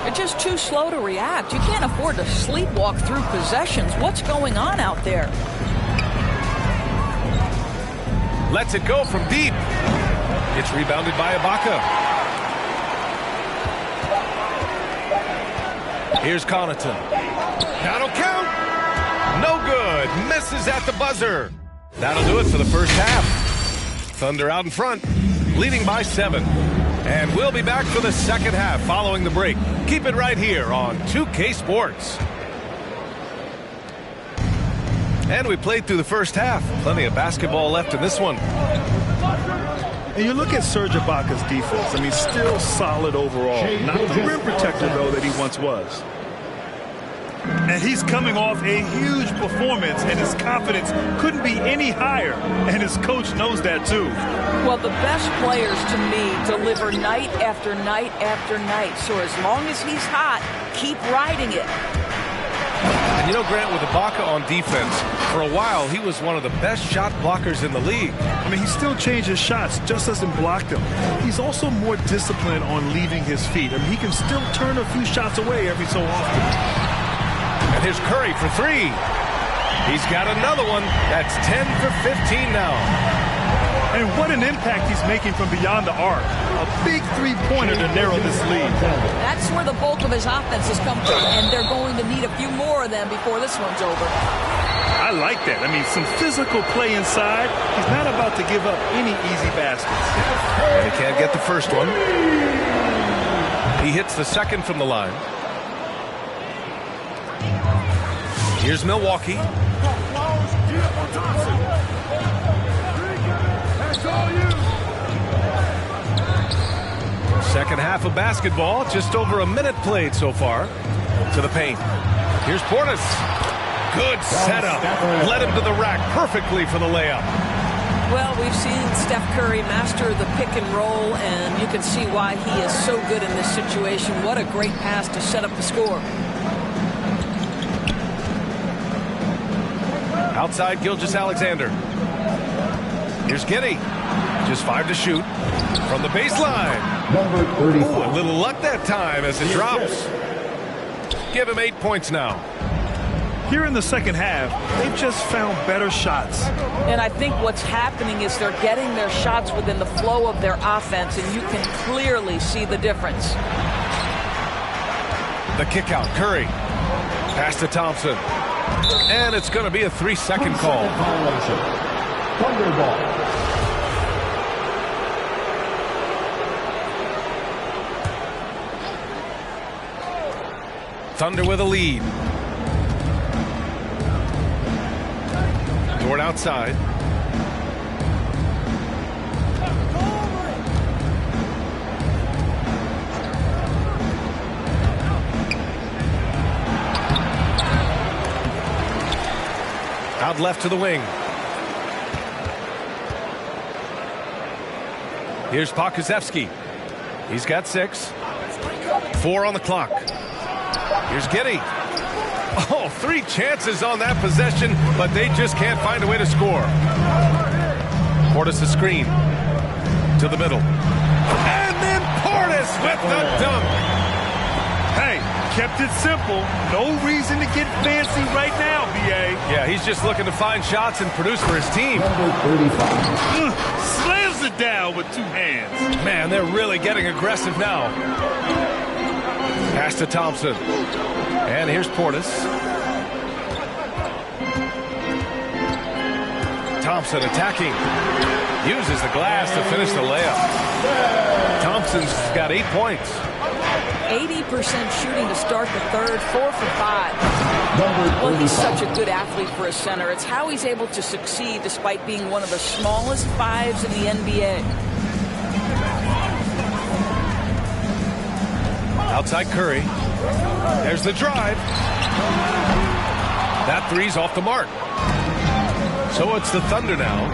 They're just too slow to react. You can't afford to sleepwalk through possessions. What's going on out there? Lets it go from deep. It's rebounded by Ibaka. Here's Connaughton. That'll count. No good. Misses at the buzzer. That'll do it for the first half. Thunder out in front, leading by 7. And we'll be back for the second half following the break. Keep it right here on 2K Sports. And we played through the first half. Plenty of basketball left in this one. And you look at Serge Ibaka's defense. I mean, still solid overall. Not the rim protector, though, that he once was. And he's coming off a huge performance, and his confidence couldn't be any higher. And his coach knows that, too. Well, the best players, to me, deliver night after night after night. So as long as he's hot, keep riding it. And you know, Grant, with Ibaka on defense, for a while, he was one of the best shot blockers in the league. I mean, he still changes shots, just doesn't block them. He's also more disciplined on leaving his feet. I mean, he can still turn a few shots away every so often. And here's Curry for 3. He's got another one. That's 10 for 15 now. And what an impact he's making from beyond the arc. A big three-pointer to narrow this lead. That's where the bulk of his offense has come from, and they're going to need a few more of them before this one's over. I like that. I mean, some physical play inside. He's not about to give up any easy baskets. And he can't get the first one. He hits the second from the line. Here's Milwaukee. Second half of basketball, just over a minute played so far. To the paint. Here's Portis. Good setup. Led him to the rack perfectly for the layup. Well, we've seen Steph Curry master the pick and roll, and you can see why he is so good in this situation. What a great pass to set up the score. Outside Gilgeous-Alexander. Here's Giddey. Just 5 to shoot. From the baseline. Number 34. Ooh, a little luck that time as it drops. Give him 8 points now. Here in the second half, they've just found better shots. And I think what's happening is they're getting their shots within the flow of their offense, and you can clearly see the difference. The kick out. Curry. Pass to Thompson. And it's going to be a 3-second call. Thunderball. Thunder with a lead. Dort outside. Out left to the wing. Here's Pokusevski. He's got 6. 4 on the clock. Here's Giddey. Oh, 3 chances on that possession, but they just can't find a way to score. Portis a screen. To the middle. And then Portis with the dunk. Hey, kept it simple. No reason to get fancy right now, B.A. Yeah, he's just looking to find shots and produce for his team. Slams it down with 2 hands. Man, they're really getting aggressive now. Pass to Thompson. And here's Portis. Thompson attacking. Uses the glass to finish the layup. Thompson's got 8 points. 80% shooting to start the third, 4 for 5. Well, he's such a good athlete for a center. It's how he's able to succeed despite being one of the smallest 5s in the NBA. Outside Curry. There's the drive. That 3's off the mark. So it's the Thunder now.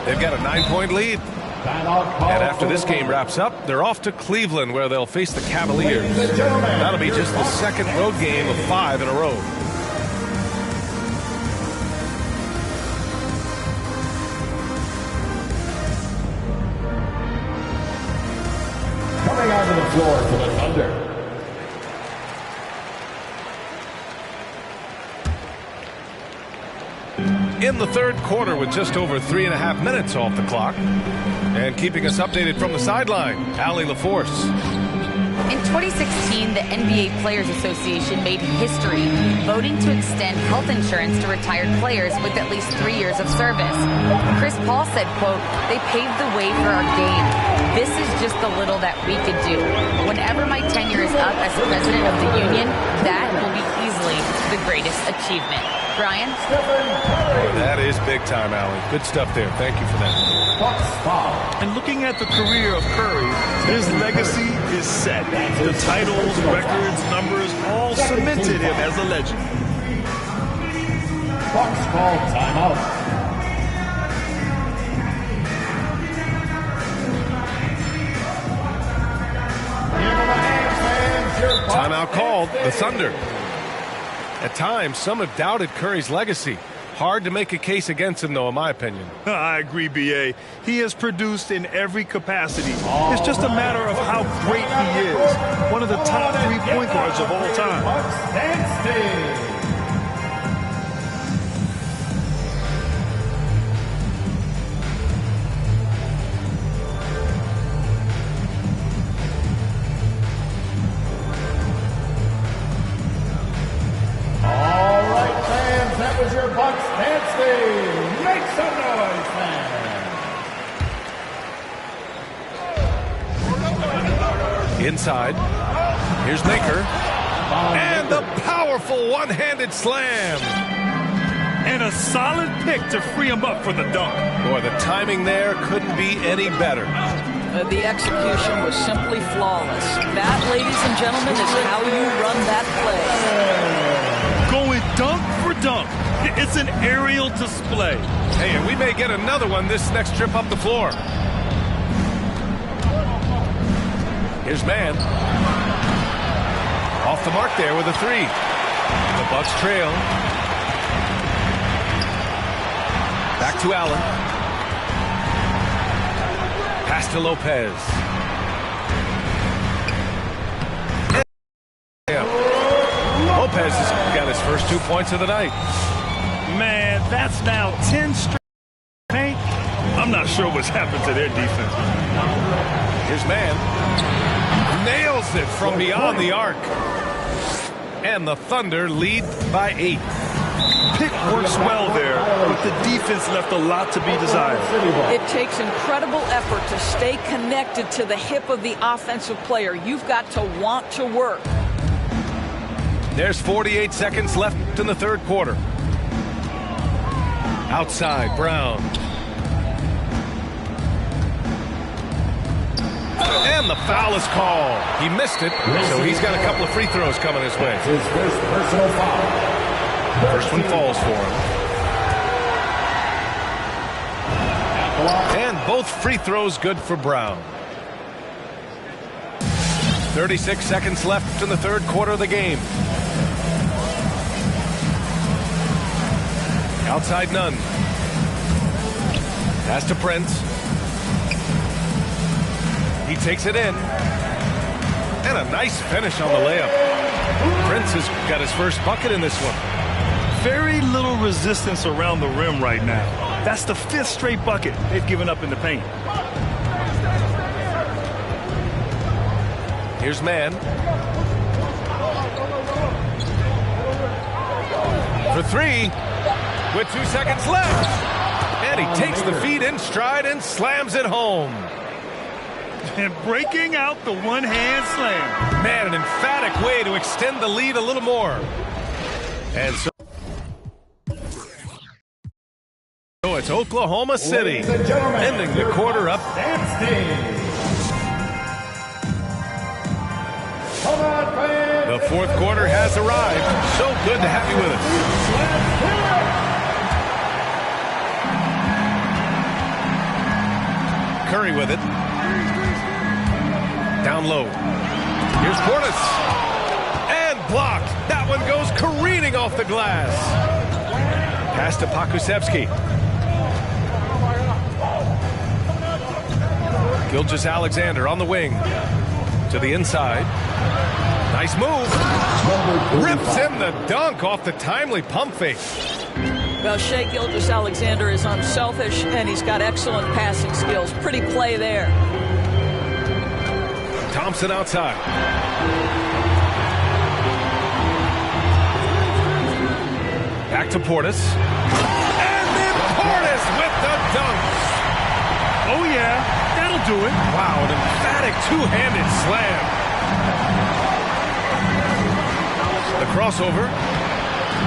They've got a 9-point lead. And after this game wraps up, they're off to Cleveland, where they'll face the Cavaliers. That'll be just the second road game of 5 in a row. Coming onto the floor for the Thunder. In the third quarter with just over 3.5 minutes off the clock. And keeping us updated from the sideline, Allie LaForce. In 2016, the NBA Players Association made history, voting to extend health insurance to retired players with at least 3 years of service. Chris Paul said, quote, "They paved the way for our game. This is just the little that we could do. Whenever my tenure is up as president of the union, that will be easily the greatest achievement." Brian? That is big time, Allie. Good stuff there. Thank you for that. And looking at the career of Curry, his legacy is set. The titles, records, numbers all cemented him as a legend. Bucks call timeout. Timeout called. The Thunder. At times, some have doubted Curry's legacy. Hard to make a case against him, though, in my opinion. I agree, B.A. He has produced in every capacity. It's just a matter of how great he is. One of the top 3 point guards of all time. All right, fans, that was your Bucks Make some noise, fans. Inside. Here's Maker. And the powerful one-handed slam. And a solid pick to free him up for the dunk. Boy, the timing there couldn't be any better. The execution was simply flawless. That, ladies and gentlemen, is how you run that play. Going dunk for dunk. It's an aerial display. Hey, and we may get another one this next trip up the floor. Here's Mann. Off the mark there with a three. The Bucks trail. Back to Allen. Pass to Lopez. Yeah. Lopez has got his first 2 points of the night. Man, that's now 10 straight paint. I'm not sure what's happened to their defense. Here's Mann. Nails it from beyond the arc. And the Thunder lead by 8. Pick works well there, but the defense left a lot to be desired. It takes incredible effort to stay connected to the hip of the offensive player. You've got to want to work. There's 48 seconds left in the third quarter. Outside, Brown. And the foul is called. He missed it, so he's got a couple of free throws coming his way. His first personal foul. First one falls for him. And both free throws good for Brown. 36 seconds left in the third quarter of the game. Outside Nunn. Pass to Prince. He takes it in. And a nice finish on the layup. Prince has got his first bucket in this one. Very little resistance around the rim right now. That's the 5th straight bucket they've given up in the paint. Here's Mann. For three. With 2 seconds left. And he takes the feed in stride and slams it home. And breaking out the one-hand slam. Man, an emphatic way to extend the lead a little more. And so it's Oklahoma City ending the quarter up. The fourth quarter has arrived. So good to have you with us. Curry with it. Down low. Here's Portis. And blocked. That one goes careening off the glass. Pass to Pokusevski. Gilgeous-Alexander on the wing. To the inside. Nice move. Rips in the dunk off the timely pump fake. Well, Shai Gilgeous-Alexander is unselfish, and he's got excellent passing skills. Pretty play there. Thompson outside. Back to Portis. And then Portis with the dunk. Oh, yeah. That'll do it. Wow, an emphatic two-handed slam. The crossover.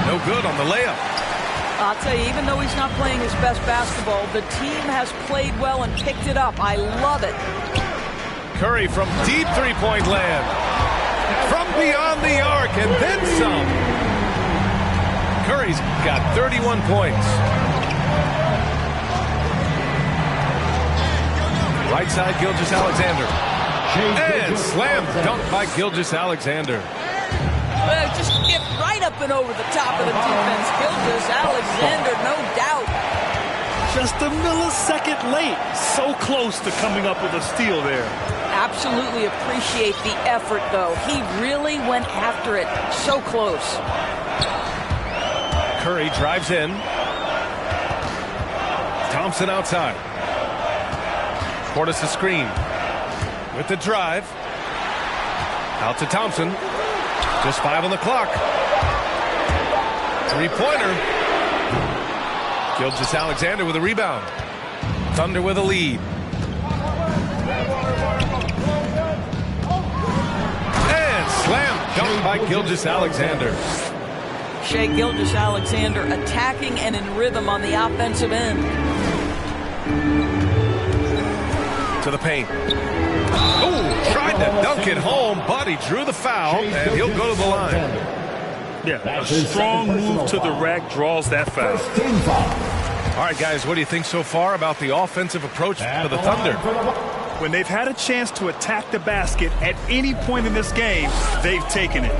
No good on the layup. I'll tell you, even though he's not playing his best basketball, the team has played well and picked it up. I love it. Curry from deep three-point land. From beyond the arc and then some. Curry's got 31 points. Right side, Gilgeous-Alexander. And slam dunk by Gilgeous-Alexander. Well, just get right up and over the top of the defense. Gilgeous-Alexander, no doubt. Just a millisecond late. So close to coming up with a steal there. Absolutely appreciate the effort, though. He really went after it. So close. Curry drives in. Thompson outside. Portis a screen. With the drive. Out to Thompson. Just 5 on the clock. Three-pointer. Gilgeous-Alexander with a rebound. Thunder with a lead. And slam dunk by Gilgeous-Alexander. Shai Gilgeous-Alexander attacking and in rhythm on the offensive end. To the paint. Oh, tried to dunk it home, but he drew the foul, and he'll go to the line. Yeah, a strong move to the rack draws that foul. All right, guys, what do you think so far about the offensive approach for the Thunder? When they've had a chance to attack the basket at any point in this game, they've taken it.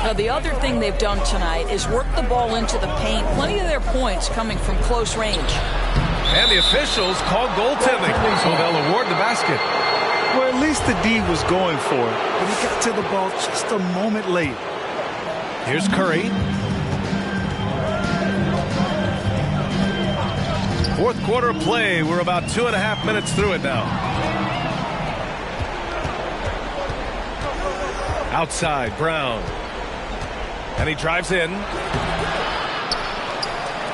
Now, the other thing they've done tonight is work the ball into the paint. Plenty of their points coming from close range. And the officials called goaltending, so they'll award the basket. Well, at least the D was going for it, but he got to the ball just a moment late. Here's Curry. Fourth quarter of play. We're about 2.5 minutes through it now. Outside, Brown. And he drives in.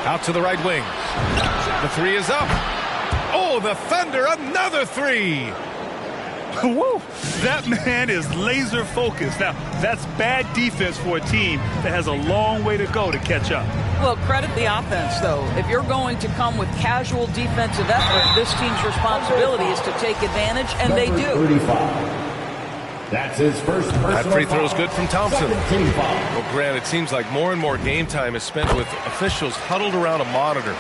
Out to the right wing. The three is up. Oh, the Thunder, another three. Woo! That man is laser focused. Now, that's bad defense for a team that has a long way to go to catch up. Well, credit the offense, though. If you're going to come with casual defensive effort, this team's responsibility is to take advantage, and they do. 35. That's his first personal That free throw is good from Thompson. Well, Well, Grant, it seems like more and more game time is spent with officials huddled around a monitor.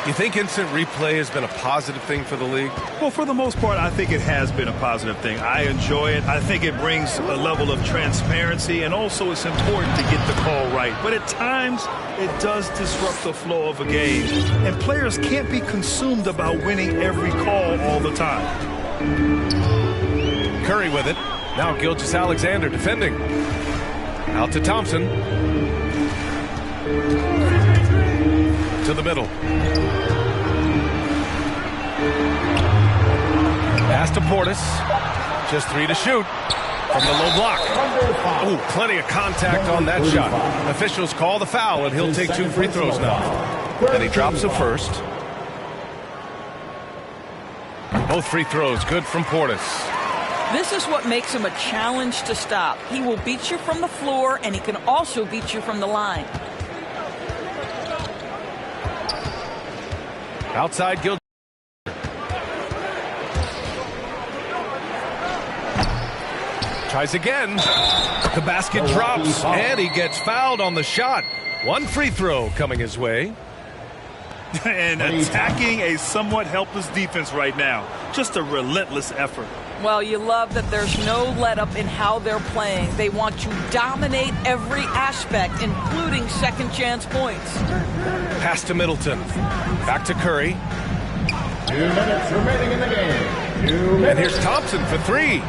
You think instant replay has been a positive thing for the league? Well, for the most part, I think it has been a positive thing. I enjoy it. I think it brings a level of transparency, and also it's important to get the call right. But at times, it does disrupt the flow of a game, and players can't be consumed about winning every call all the time. Curry with it. Now Gilgeous-Alexander defending. Out to Thompson. To the middle. Pass to Portis. Just three to shoot. From the low block. Oh, plenty of contact on that shot. Officials call the foul, and he'll take 2 free throws now. And he drops the first. Both free throws good from Portis. This is what makes him a challenge to stop. He will beat you from the floor, and he can also beat you from the line. Outside Gilgeous. Tries again. The basket drops, and he gets fouled on the shot. 1 free throw coming his way. And attacking a somewhat helpless defense right now. Just a relentless effort. Well, you love that there's no let-up in how they're playing. They want to dominate every aspect, including second-chance points. Pass to Middleton. Back to Curry. 2 minutes remaining in the game. And here's Thompson for 3.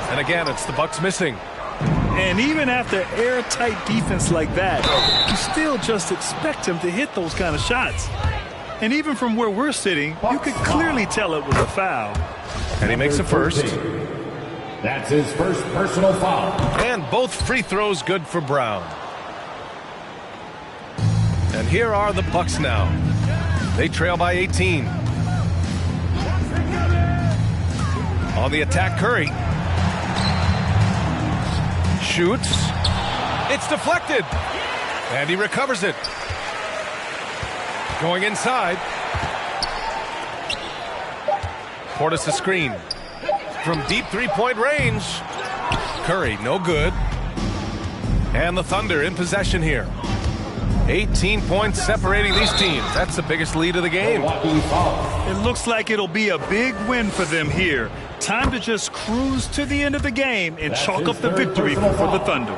And again, it's the Bucks missing. And even after airtight defense like that, you still just expect him to hit those kind of shots. And even from where we're sitting, you could clearly tell it was a foul. And he makes a first. That's his first personal foul. And both free throws good for Brown. And here are the Bucks now. They trail by 18. On the attack, Curry. Shoots. It's deflected. And he recovers it. Going inside. Portis a screen. From deep three-point range. Curry, no good. And the Thunder in possession here. 18 points separating these teams. That's the biggest lead of the game. It looks like it'll be a big win for them here. Time to just cruise to the end of the game and chalk up the victory for the Thunder.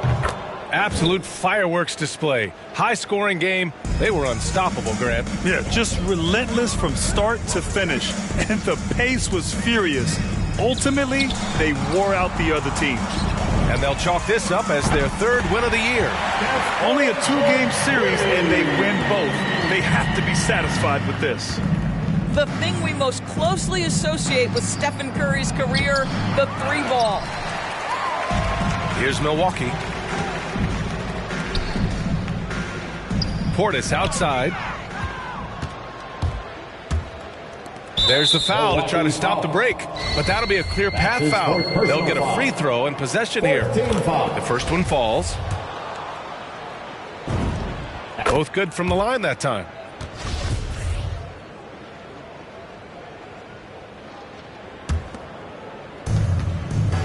Absolute fireworks display. High-scoring game. They were unstoppable, Grant. Yeah, just relentless from start to finish. And the pace was furious. Ultimately, they wore out the other team. And they'll chalk this up as their 3rd win of the year. Only a 2-game series, and they win both. They have to be satisfied with this. The thing we most closely associate with Stephen Curry's career, the 3-ball. Here's Milwaukee. Portis outside. There's the foul to try to stop the break, but that'll be a clear path foul. They'll get a free throw and possession here. The first one falls. Both good from the line that time.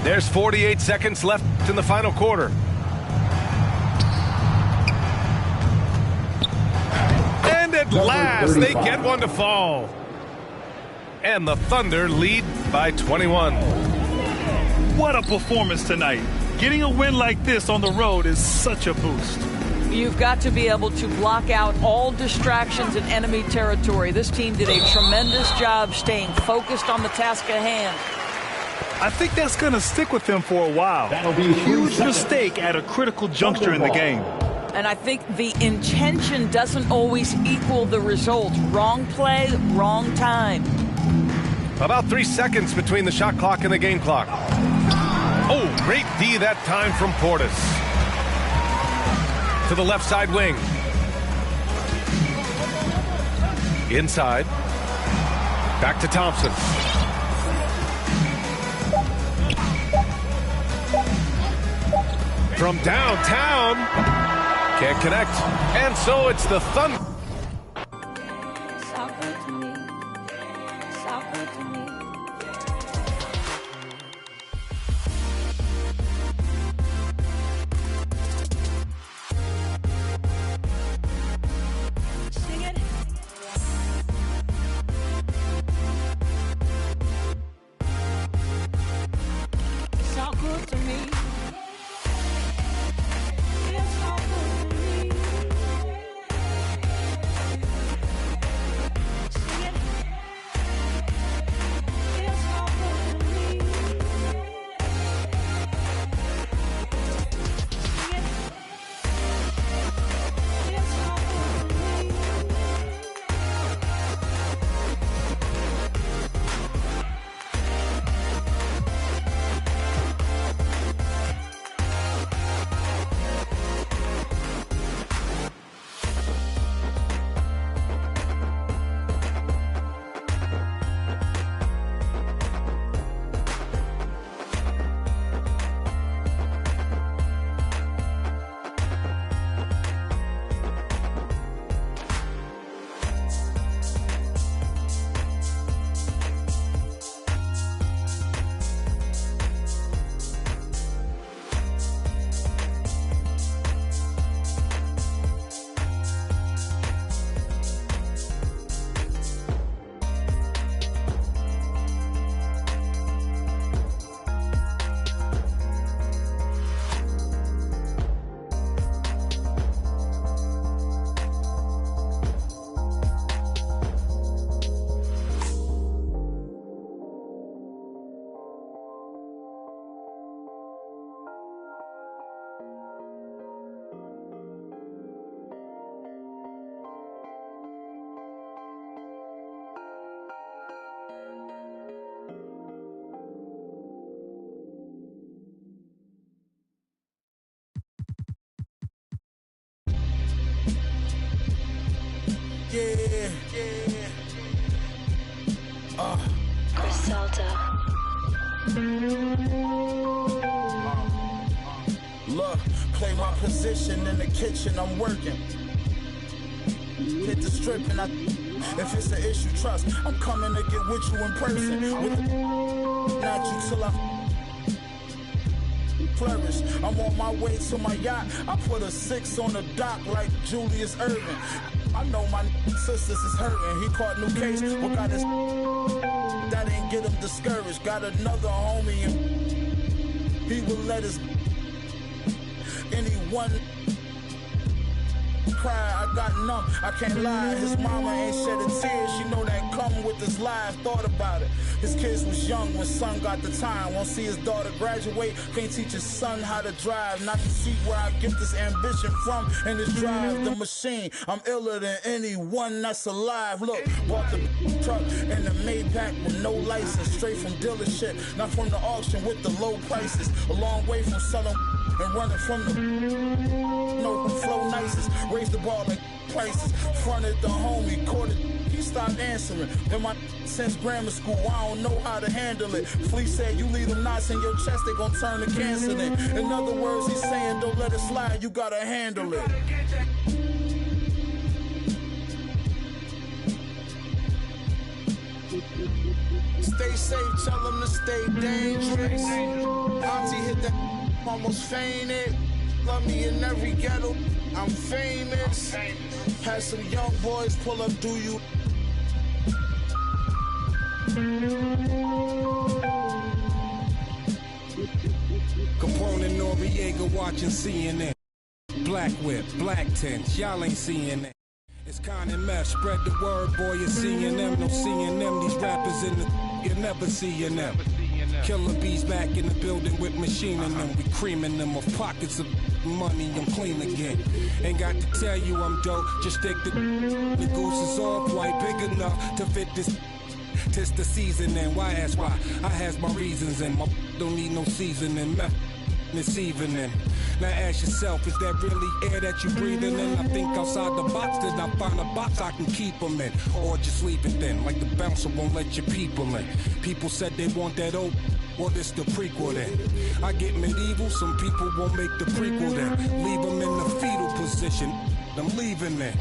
There's 48 seconds left in the final quarter. And at last, they get one to fall. And the Thunder lead by 21. What a performance tonight. Getting a win like this on the road is such a boost. You've got to be able to block out all distractions in enemy territory. This team did a tremendous job staying focused on the task at hand. I think that's going to stick with them for a while. That'll be a huge mistake at a critical juncture in the game. And I think the intention doesn't always equal the result. Wrong play, wrong time. About 3 seconds between the shot clock and the game clock. Oh, great D that time from Portis. To the left side wing. Inside. Back to Thompson. From downtown. Can't connect. And so it's the Thunder. Look, play my position in the kitchen, I'm working. Hit the strip and if it's an issue, trust, I'm coming to get with you in person. Not you till I flourish. I'm on my way to my yacht. I put a 6 on the dock like Julius Erving. I know my sisters is hurting. He caught new case, but got his that ain't get him discouraged. Got another homie and he will let his anyone cry. I got numb, I can't lie. His mama ain't shed a tear. She know that come with this life. Thought about it. His kids was young when son got the time. Won't see his daughter graduate. Can't teach his son how to drive. Not to see where I get this ambition from. And this drive the machine. I'm iller than anyone that's alive. Look, bought the truck and the Maybach with no license. Straight from dealership, not from the auction with the low prices. A long way from selling and running from the know who flow nicest. Raise the bar like prices. Fronted the homie, caught it. he stopped answering. Been my since grammar school, I don't know how to handle it. Flea said, you leave them knots in your chest, they gon' turn to cancer then. In other words, he's saying, don't let it slide, you gotta handle it. Stay safe, tell them to stay dangerous. Auntie hit that, almost fainted. Love me in every ghetto, I'm famous. Had some young boys pull up, do you? Capone and Noriega watching CNN. Black whip, black tents, y'all ain't seeing that. It's kind of mess, spread the word, boy, you're seeing them. No seeing them, these rappers in the you're never seeing them. Killer bees back in the building with machining them. We creaming them of pockets of money, I'm clean again. Ain't got to tell you I'm dope, just stick the goose is all white, big enough to fit this. Tis the season and why ask why? I has my reasons and my don't need no seasoning. This evening. Now ask yourself, is that really air that you breathing in? I think outside the box, then I find a box I can keep them in. Or just leave it then, like the bouncer won't let your people in. People said they want that old, well this the prequel then. I get medieval, some people won't make the prequel then. Leave them in the fetal position, I'm leaving then.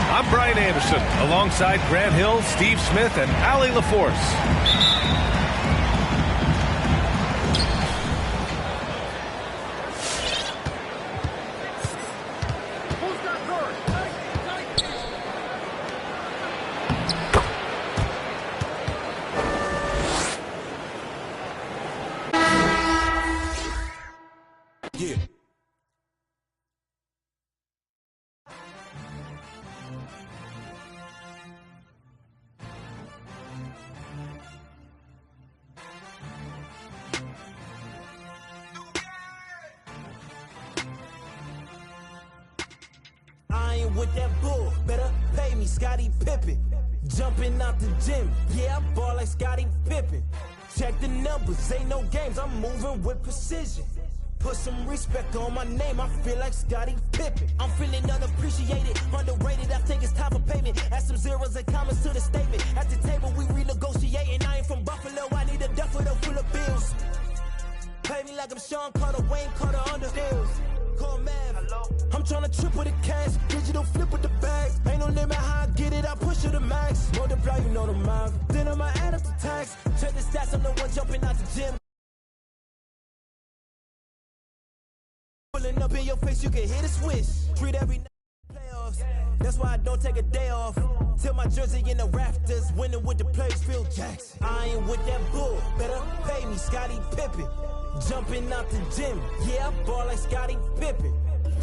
I'm Brian Anderson, alongside Grant Hill, Steve Smith, and Allie LaForce. With that bull, better pay me, Scottie Pippen. Jumping out the gym, yeah, I ball like Scottie Pippen. Check the numbers, ain't no games, I'm moving with precision. Put some respect on my name, I feel like Scottie Pippen. I'm feeling unappreciated, underrated, I think it's time for payment. Add some zeros and commas to the statement. At the table we renegotiating, I ain't from Buffalo, I need a duffel full of bills. Pay me like I'm Sean Carter, Wayne Carter under deals. Call Mav. I'm tryna triple the cash, digital flip with the bag. Ain't no limit how I get it, I push it to max. Multiply, you know the math. Then I'ma add up the tax. Check the stats, I'm the one jumping out the gym. Pulling up in your face, you can hit a switch. Treat every night playoffs. That's why I don't take a day off. Till my jersey in the rafters, winning with the players, Phil Jackson. I ain't with that bull, better pay me, Scottie Pippen. Jumping out the gym, yeah, I ball like Scottie Pippen.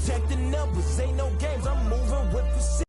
Check the numbers, ain't no games, I'm moving with precision.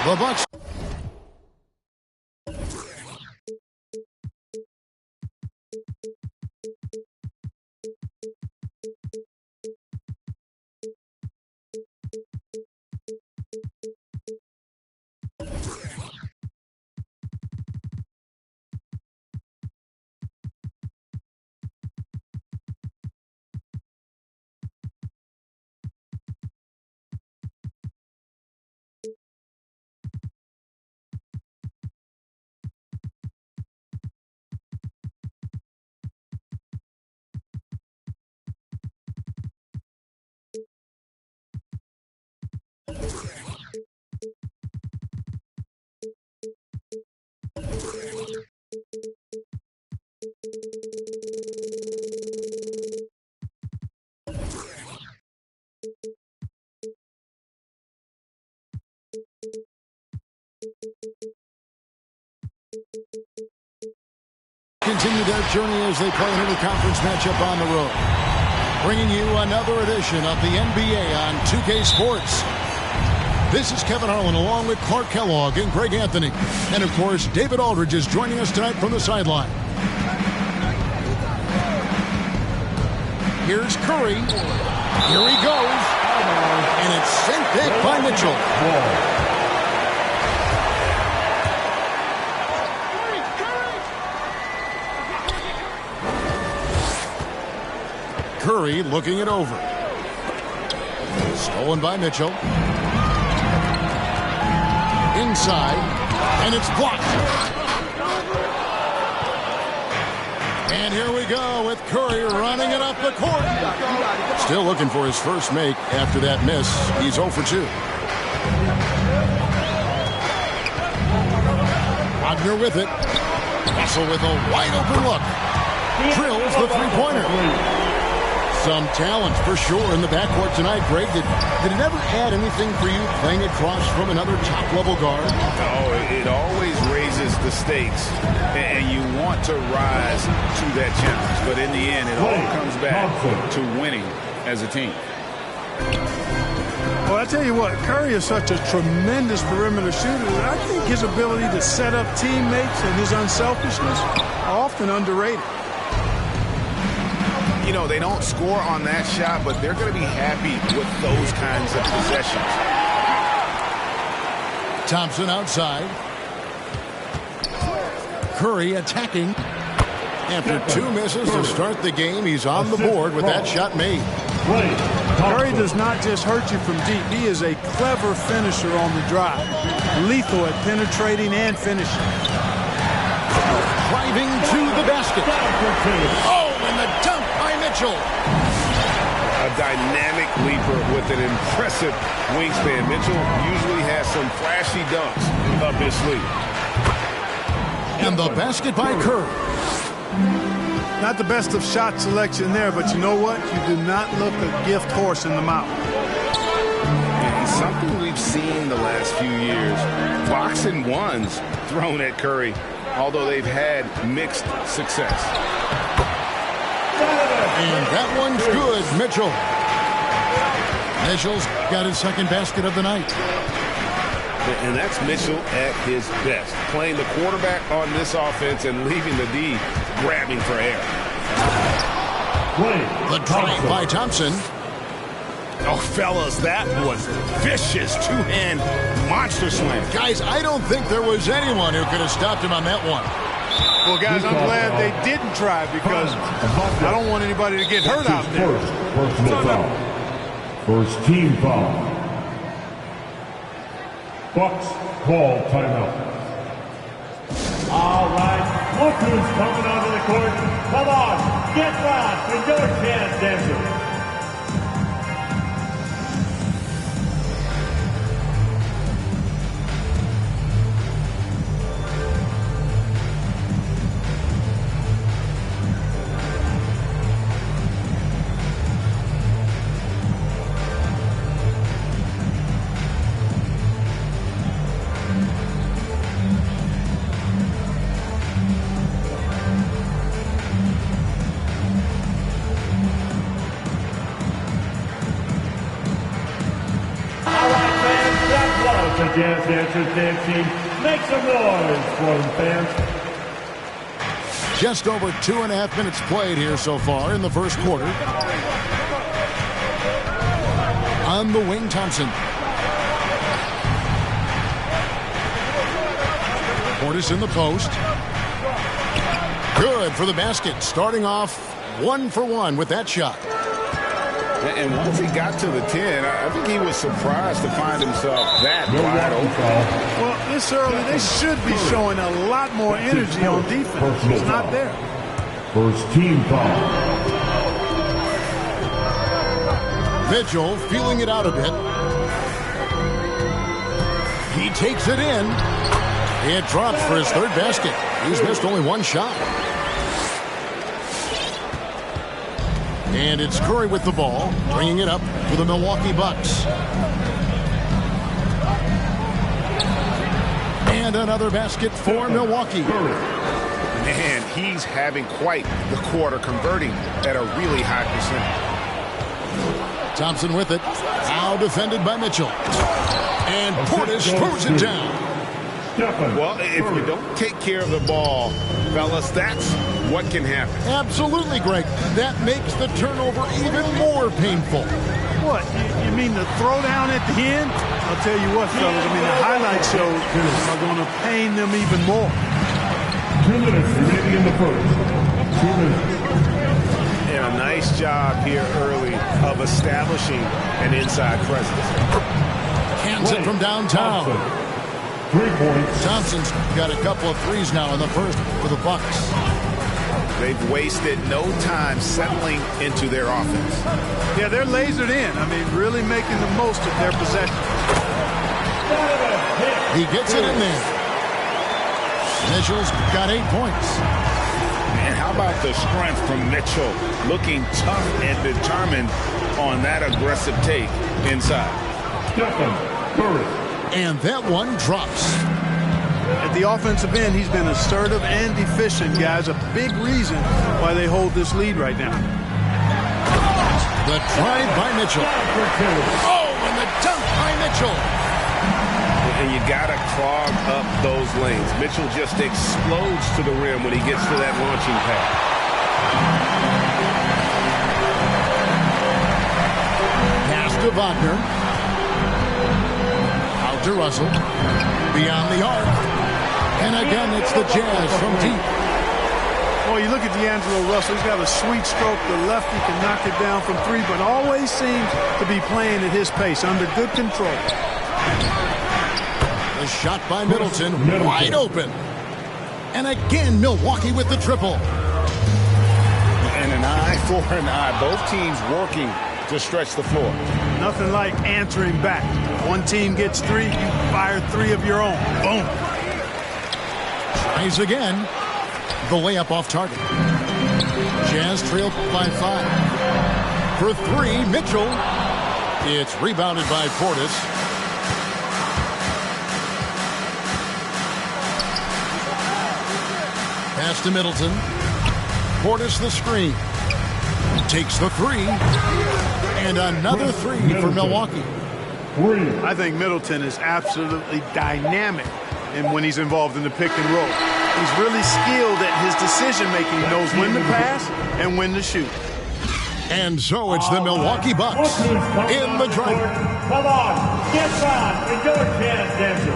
The Bucks. Continue their journey as they play an interconference matchup on the road. Bringing you another edition of the NBA on 2K Sports. This is Kevin Harlan along with Clark Kellogg and Greg Anthony. And of course, David Aldridge is joining us tonight from the sideline. Here's Curry. Here he goes. And it's sent back by Mitchell. Curry looking it over. Stolen by Mitchell. Inside, and it's blocked. And here we go with Curry running it up the court. Still looking for his first make after that miss. He's 0 for 2. Wagner with it. Russell with a wide open look. Drills the three-pointer. Some talent for sure in the backcourt tonight. Greg, did it ever add anything for you playing across from another top-level guard? Oh, it always raises the stakes, and you want to rise to that challenge. But in the end, it all comes back to winning as a team. Well, I tell you what, Curry is such a tremendous perimeter shooter that I think his ability to set up teammates and his unselfishness are often underrated. You know, they don't score on that shot, but they're going to be happy with those kinds of possessions. Thompson outside. Curry attacking. After 2 misses to start the game, he's on the board with that shot made. Curry does not just hurt you from deep. He is a clever finisher on the drive. Lethal at penetrating and finishing. Driving to the basket. Oh, and the dunk by Mitchell. A dynamic leaper with an impressive wingspan. Mitchell usually has some flashy dunks up his sleeve. And the basket by Curry. Not the best of shot selection there, but you know what? You do not look a gift horse in the mouth. Something we've seen the last few years, boxing ones thrown at Curry, although they've had mixed success. And that one's good, Mitchell. Mitchell's got his second basket of the night. And that's Mitchell at his best, playing the quarterback on this offense and leaving the D grabbing for air. The drive by Thompson. Oh, fellas, that was vicious two-hand monster slam. Guys, I don't think there was anyone who could have stopped him on that one. Well, guys, I'm glad they didn't try because I don't want anybody to get hurt out there. Personal foul. First team foul. Bucks call timeout. All right, look who's coming onto the court. Come on, get back in your chance, Denver. Jazz Dancers dance team. Make some noise for them, fans. Just over 2.5 minutes played here so far in the first quarter. On the wing, Thompson. Portis in the post. Good for the basket. Starting off 1 for 1 with that shot. And once he got to the 10, I think he was surprised to find himself that wide open. Well, this early, they should be showing a lot more energy on defense. It's not there. First team foul. Mitchell feeling it out a bit. He takes it in. It drops for his third basket. He's missed only one shot. And it's Curry with the ball, bringing it up for the Milwaukee Bucks. And another basket for Milwaukee. Man, he's having quite the quarter, converting at a really high percentage. Thompson with it. Now defended by Mitchell. And Portis throws it down. Well, if you don't take care of the ball, fellas, that's what can happen. Absolutely, Greg. That makes the turnover even more painful. What? You mean the throwdown at the end? I'll tell you what, fellas. I mean, the highlight shows are going to pain them even more. 2 minutes remaining in the first. 2 minutes. And a nice job here early of establishing an inside presence. Hands it from downtown. 3 points. Thompson's got a couple of threes now in the first for the Bucks. They've wasted no time settling into their offense. Yeah, they're lasered in. I mean, really making the most of their possession. He gets it in there. Mitchell's got 8 points. And how about the strength from Mitchell? Looking tough and determined on that aggressive take inside. And that one drops. At the offensive end, he's been assertive and efficient, guys. A big reason why they hold this lead right now. The drive by Mitchell. Oh, and the dunk by Mitchell. And you got to clog up those lanes. Mitchell just explodes to the rim when he gets to that launching pad. Pass to Wagner. Out to Russell. Beyond the arc. And again, it's the Jazz from deep. Well, you look at D'Angelo Russell. He's got a sweet stroke. The lefty can knock it down from 3, but always seems to be playing at his pace, under good control. The shot by Middleton, wide open. And again, Milwaukee with the triple. And an eye for an eye. Both teams working to stretch the floor. Nothing like answering back. One team gets 3, you fire 3 of your own. Boom. Tries again. The layup off target. Jazz trail by 5. For 3, Mitchell. It's rebounded by Portis. Pass to Middleton. Portis the screen. Takes the 3. And another 3 for Milwaukee. I think Middleton is absolutely dynamic when he's involved in the pick and roll. He's really skilled at his decision-making, knows when to pass and when to shoot. And so it's the Milwaukee Bucks in the drive. Come on, get back in your chance, Denver.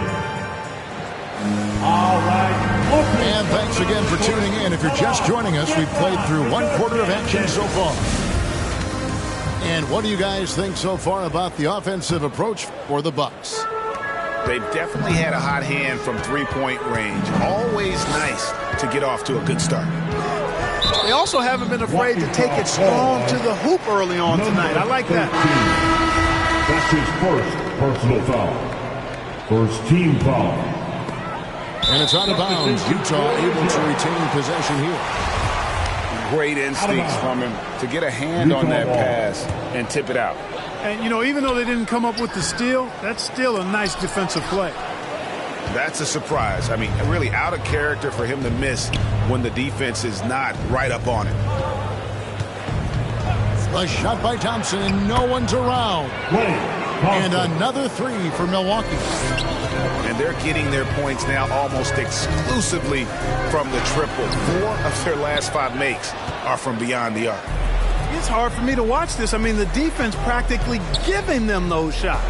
All right. And thanks again for tuning in. If you're just joining us, we've played through 1/4 of action so far. And what do you guys think so far about the offensive approach for the Bucks? They've definitely had a hot hand from three-point range. Always nice to get off to a good start. They also haven't been afraid to take it strong to the hoop early on tonight. I like that. That's his first personal foul. First team foul. And it's out of bounds. Utah able to retain possession here. Great instincts from him to get a hand on that pass and tip it out. And, you know, even though they didn't come up with the steal, that's still a nice defensive play. That's a surprise. I mean, really out of character for him to miss when the defense is not right up on it. A shot by Thompson, and no one's around. And another 3 for Milwaukee. And they're getting their points now almost exclusively from the triple. 4 of their last 5 makes are from beyond the arc. It's hard for me to watch this. I mean, the defense practically giving them those shots.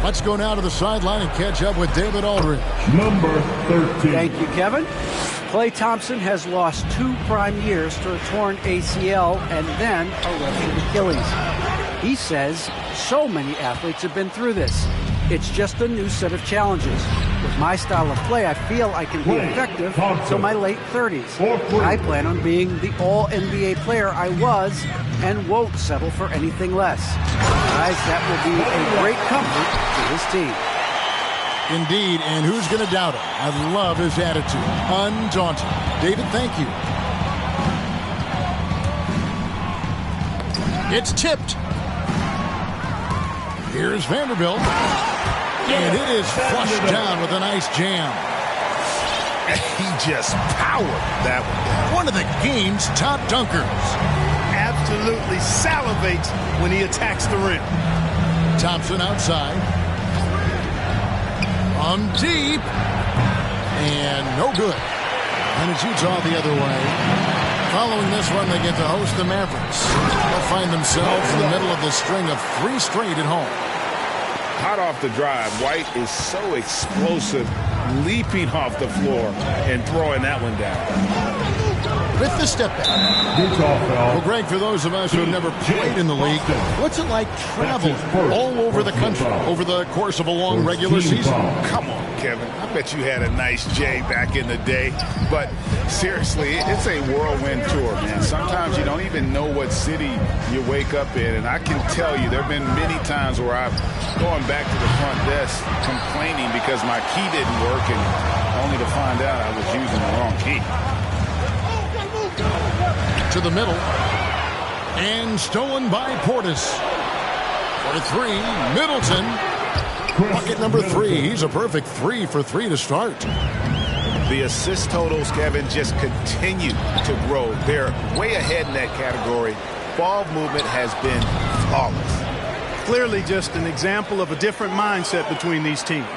Let's go now to the sideline and catch up with David Aldridge. Number 13. Thank you, Kevin. Klay Thompson has lost 2 prime years to a torn ACL and then a ruptured Achilles. He says so many athletes have been through this. It's just a new set of challenges. With my style of play, I feel I can be effective till my late 30s. I plan on being the all-NBA player I was and won't settle for anything less. Guys, that will be a great comfort to his team. Indeed, and who's going to doubt him? I love his attitude. Undaunted. David, thank you. It's tipped. Here's Vanderbilt. And it is flushed down with a nice jam. He just powered that one down. One of the game's top dunkers. Absolutely salivates when he attacks the rim. Thompson outside. On deep. And no good. And it's Utah the other way. Following this one, they get to host the Mavericks. They'll find themselves in the middle of the string of 3 straight at home. Hot off the drive, White is so explosive, leaping off the floor and throwing that one down. With the step back. Well, Greg, for those of us who have never played in the league, what's it like traveling all over the country over the course of a long regular season? Come on, Kevin. I bet you had a nice J back in the day. But seriously, it's a whirlwind tour, man. Sometimes you don't even know what city you wake up in. And I can tell you there have been many times where I've gone back to the front desk complaining because my key didn't work and only to find out I was using the wrong key. To the middle. And stolen by Portis. For 3, Middleton. Bucket number 3. He's a perfect 3 for 3 to start. The assist totals, Kevin, just continue to grow. They're way ahead in that category. Ball movement has been flawless. Clearly just an example of a different mindset between these teams.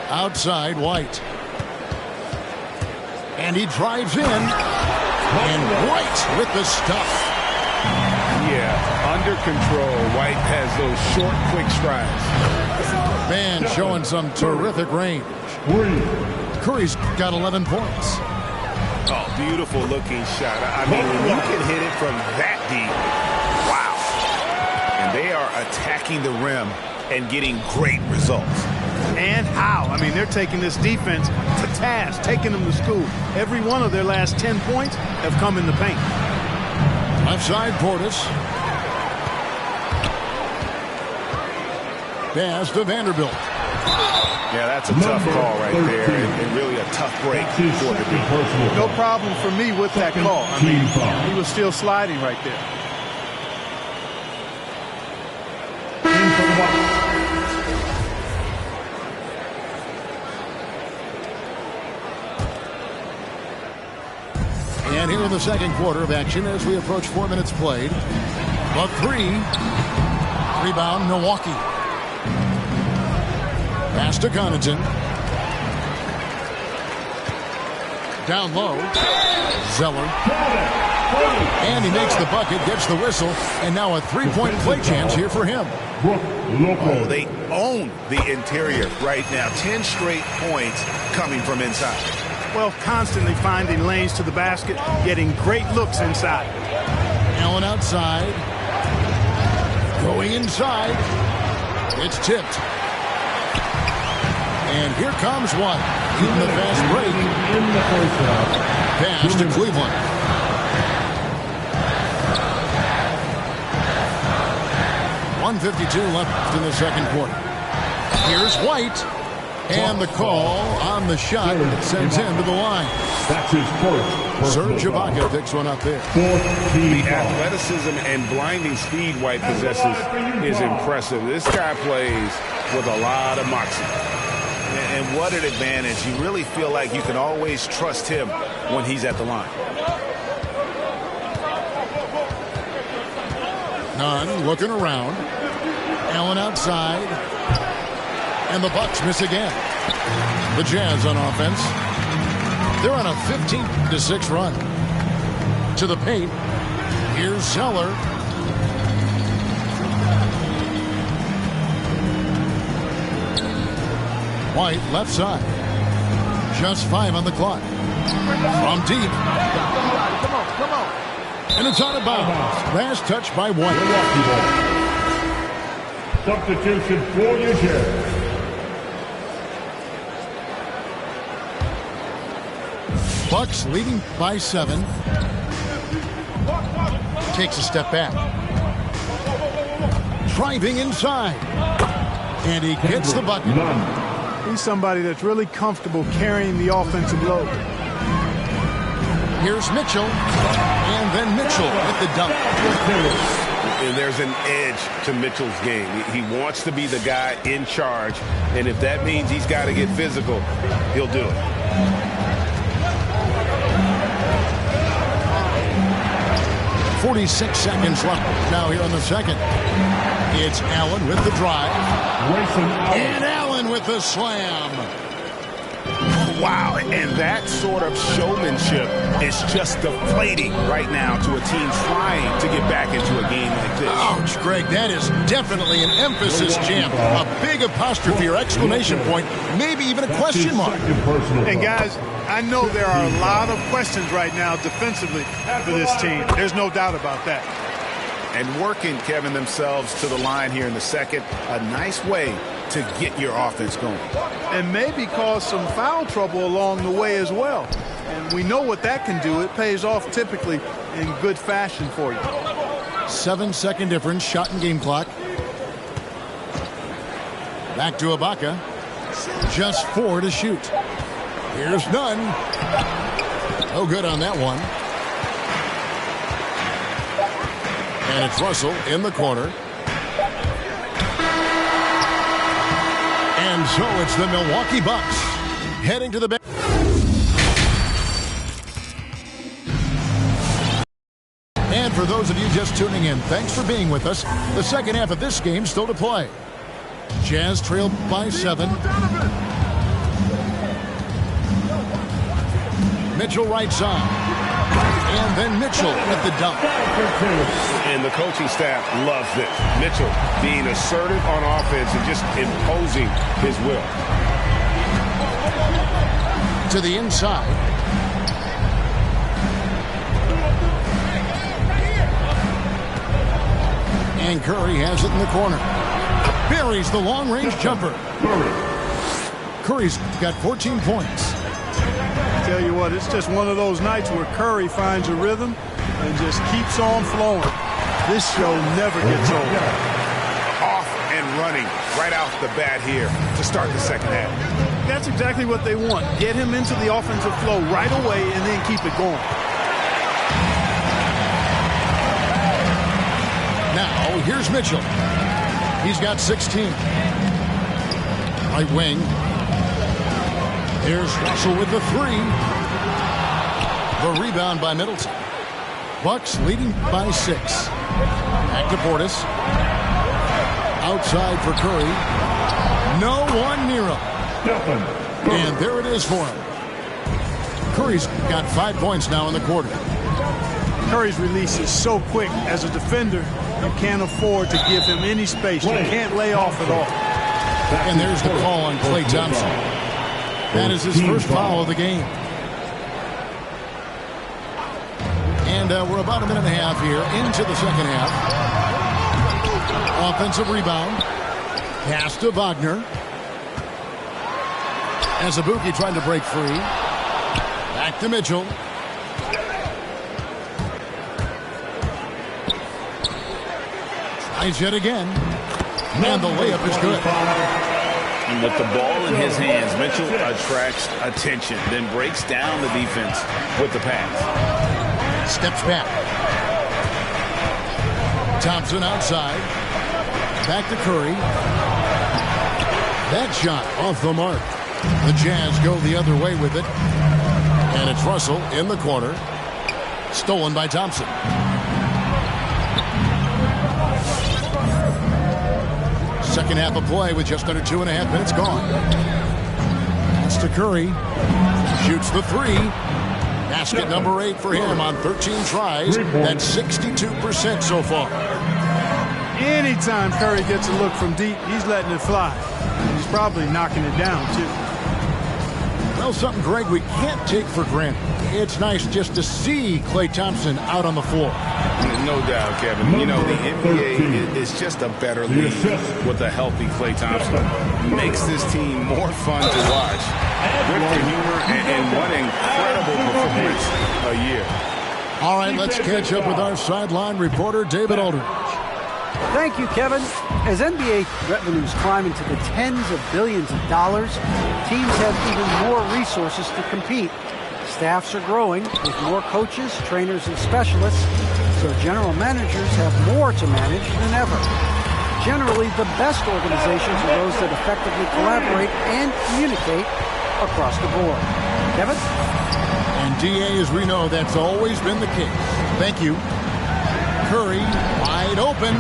Outside, White. And he drives in. And White with the stuff. Yeah, under control. White has those short, quick strides. Man showing some terrific range. Curry's got 11 points. Oh, beautiful looking shot. I mean, you can hit it from that deep. Wow. And they are attacking the rim and getting great results. And how? I mean, they're taking this defense to task, taking them to school. Every one of their last 10 points have come in the paint. Left side, Portis. Pass to Vanderbilt. Yeah, that's a tough call right there, and really a tough break for the defense. No problem for me with that call. I mean, he was still sliding right there. And here in the second quarter of action as we approach 4 minutes played. The three. Rebound, Milwaukee. Pass to Connaughton. Down low. Zeller. And he makes the bucket, gets the whistle, and now a three-point play chance here for him. Oh, they own the interior right now. 10 straight points coming from inside. Well, constantly finding lanes to the basket, getting great looks inside. Allen outside. Going inside. It's tipped. And here comes one. Even the fast break. In the first half. Pass to Cleveland. .152 left in the second quarter. Here's White. And the call on the shot sends him to the line. That's his first. Serge Ibaka picks one up there. The athleticism and blinding speed White possesses is impressive. This guy plays with a lot of moxie. And what an advantage. You really feel like you can always trust him when he's at the line. Nunn looking around. Allen outside. And the Bucks miss again. The Jazz on offense. They're on a 15-6 run. To the paint. Here's Zeller. White left side. Just 5 on the clock. From deep. Come on. And it's out of bounds. Last touch by White. Substitution for New Jersey. Bucks leading by 7. Takes a step back. Driving inside. And he gets the bucket. He's somebody that's really comfortable carrying the offensive load. Here's Mitchell. And then Mitchell with the dunk. And there's an edge to Mitchell's game. He wants to be the guy in charge. And if that means he's got to get physical, he'll do it. .46 seconds left now here in the second. It's Allen with the drive. And Allen with the slam. Wow, and that sort of showmanship is just deflating right now to a team trying to get back into a game like this. Ouch, Greg, that is definitely an emphasis jam. A big apostrophe or exclamation point, maybe even a question mark. And guys, I know there are a lot of questions right now defensively for this team. There's no doubt about that. And working, Kevin, themselves to the line here in the second. A nice way to get your offense going. And maybe cause some foul trouble along the way as well. And we know what that can do. It pays off typically in good fashion for you. 7-second difference, shot and game clock. Back to Ibaka. Just 4 to shoot. Here's Nunn. No good on that one. And it's Russell in the corner. And so it's the Milwaukee Bucks heading to the bench. And for those of you just tuning in, thanks for being with us. The second half of this game still to play. Jazz trailed by 7. Mitchell right side. And then Mitchell with the dunk. And the coaching staff loves this. Mitchell being assertive on offense and just imposing his will. To the inside. And Curry has it in the corner. Buries the long-range jumper. Curry's got 14 points. Tell you what, it's just one of those nights where Curry finds a rhythm and just keeps on flowing. This show never gets old. Off and running right off the bat here to start the second half. That's exactly what they want. Get him into the offensive flow right away and then keep it going. Now, here's Mitchell. He's got 16. Right wing. Here's Russell with the 3. The rebound by Middleton. Bucks leading by 6. Back to Portis. Outside for Curry. No one near him. And there it is for him. Curry's got 5 points now in the quarter. Curry's release is so quick. As a defender, you can't afford to give him any space. You can't lay off at all. And there's the call on Klay Thompson. That is his first foul of the game. And we're about a minute and a half here into the second half. Offensive rebound. Pass to Wagner. Azubuike trying to break free. Back to Mitchell. Tries yet again. And the layup is good. And with the ball in his hands, Mitchell attracts attention, then breaks down the defense with the pass. Steps back. Thompson outside. Back to Curry. That shot off the mark. The Jazz go the other way with it. And it's Russell in the corner. Stolen by Thompson. Second half of play with just under 2.5 minutes gone. Pass to Curry. Shoots the 3. Basket number 8 for him on 13 tries. That's 62% so far. Anytime Curry gets a look from deep, he's letting it fly. He's probably knocking it down, too. Well, something, Greg, we can't take for granted. It's nice just to see Klay Thompson out on the floor. No doubt, Kevin. You know, the NBA is just a better league with a healthy Klay Thompson. Makes this team more fun to watch. Good for humor and one incredible performance a year. All right, let's catch up with our sideline reporter, David Aldridge. Thank you, Kevin. As NBA revenues climb into the tens of billions of dollars, teams have even more resources to compete. Staffs are growing with more coaches, trainers, and specialists, so general managers have more to manage than ever. Generally, the best organizations are those that effectively collaborate and communicate across the board. Kevin? And DA, as we know, that's always been the case. Thank you. Curry wide open.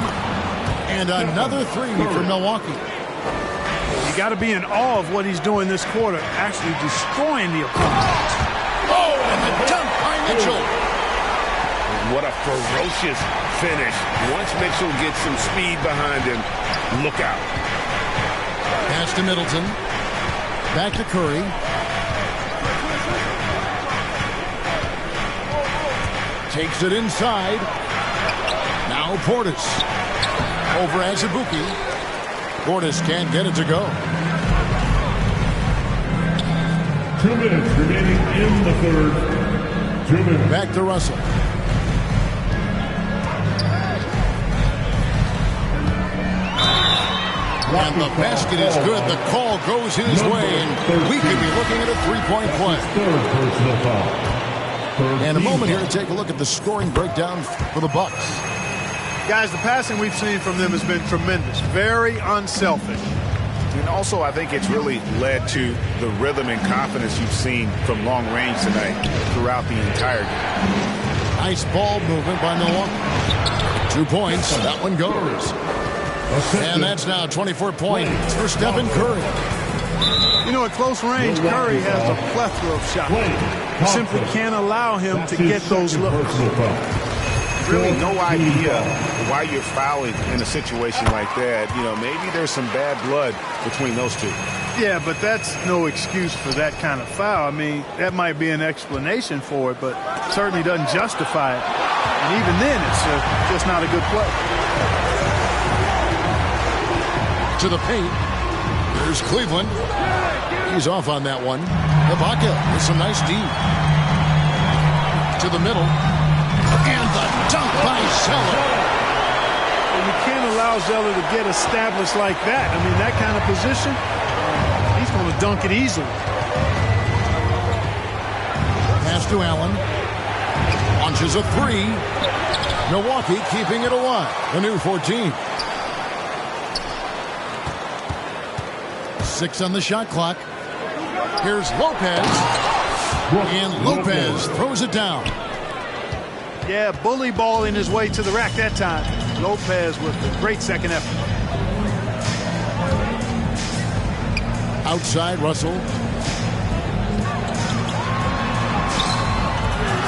And another 3 for Milwaukee. You got to be in awe of what he's doing this quarter, actually destroying the opponent. Oh, and the dunk by Mitchell. What a ferocious finish. Once Mitchell gets some speed behind him, look out. Pass to Middleton. Back to Curry. Takes it inside. Now Portis. Over Azubuike. Portis can't get it to go. 2 minutes remaining in the third. 2 minutes. Back to Russell. And the basket is good. The call goes his way, and we could be looking at a 3-point play. Third personal foul. And a moment here to take a look at the scoring breakdown for the Bucks. Guys, the passing we've seen from them has been tremendous. Very unselfish. And also, I think it's really led to the rhythm and confidence you've seen from long range tonight throughout the entire game. Nice ball movement by Milwaukee. 2 points. That one goes. And that's now 24 points for Stephen Curry. You know, at close range, Curry has a plethora of shots. You simply can't allow him to get those looks. Really no idea why you're fouling in a situation like that. You know, maybe there's some bad blood between those two. Yeah, but that's no excuse for that kind of foul. I mean, that might be an explanation for it, but certainly doesn't justify it. And even then, it's just not a good play. To the paint. There's Cleveland. He's off on that one. Ibaka with some nice D. To the middle. And the dunk by Zeller. You can't allow allow Zeller to get established like that, I mean, that kind of position, he's going to dunk it easily. Pass to Allen. Launches a three. Milwaukee keeping it alive. The new 14. 6 on the shot clock. Here's Lopez. And Lopez throws it down. Yeah, bully balling his way to the rack that time. Lopez with a great second effort. Outside, Russell.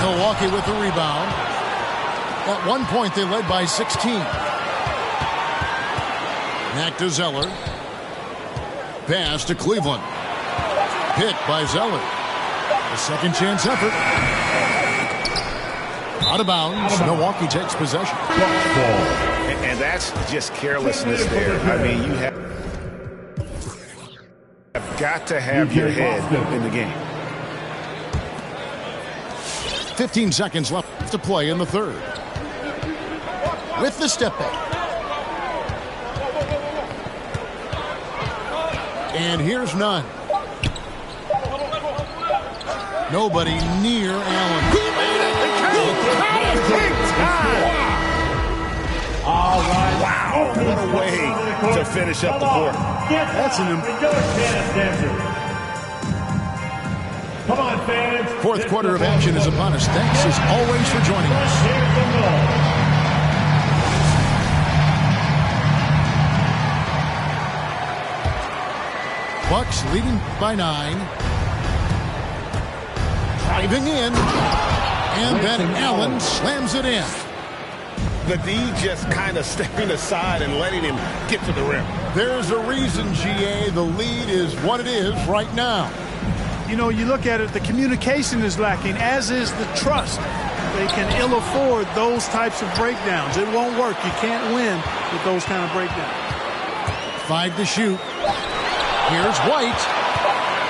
Milwaukee with the rebound. At one point, they led by 16. Back to Zeller. Pass to Cleveland. Hit by Zeller. A second chance effort. Out of bounds. Milwaukee takes possession. And that's just carelessness there. I mean, you have got to have your head in the game. 15 seconds left to play in the third. With the step back. And here's none. Nobody near Allen. He made it. Big time. All right. Wow. What a way to finish up the court. That's an Come on, fans. Fourth quarter of action is upon us. Thanks as always for joining us. Bucks leading by 9. Driving in. And then Allen slams it in. The D just kind of stepping aside and letting him get to the rim. There's a reason, GA. The lead is what it is right now. You know, you look at it, the communication is lacking, as is the trust. They can ill afford those types of breakdowns. It won't work. You can't win with those kind of breakdowns. 5 to shoot. Here's White.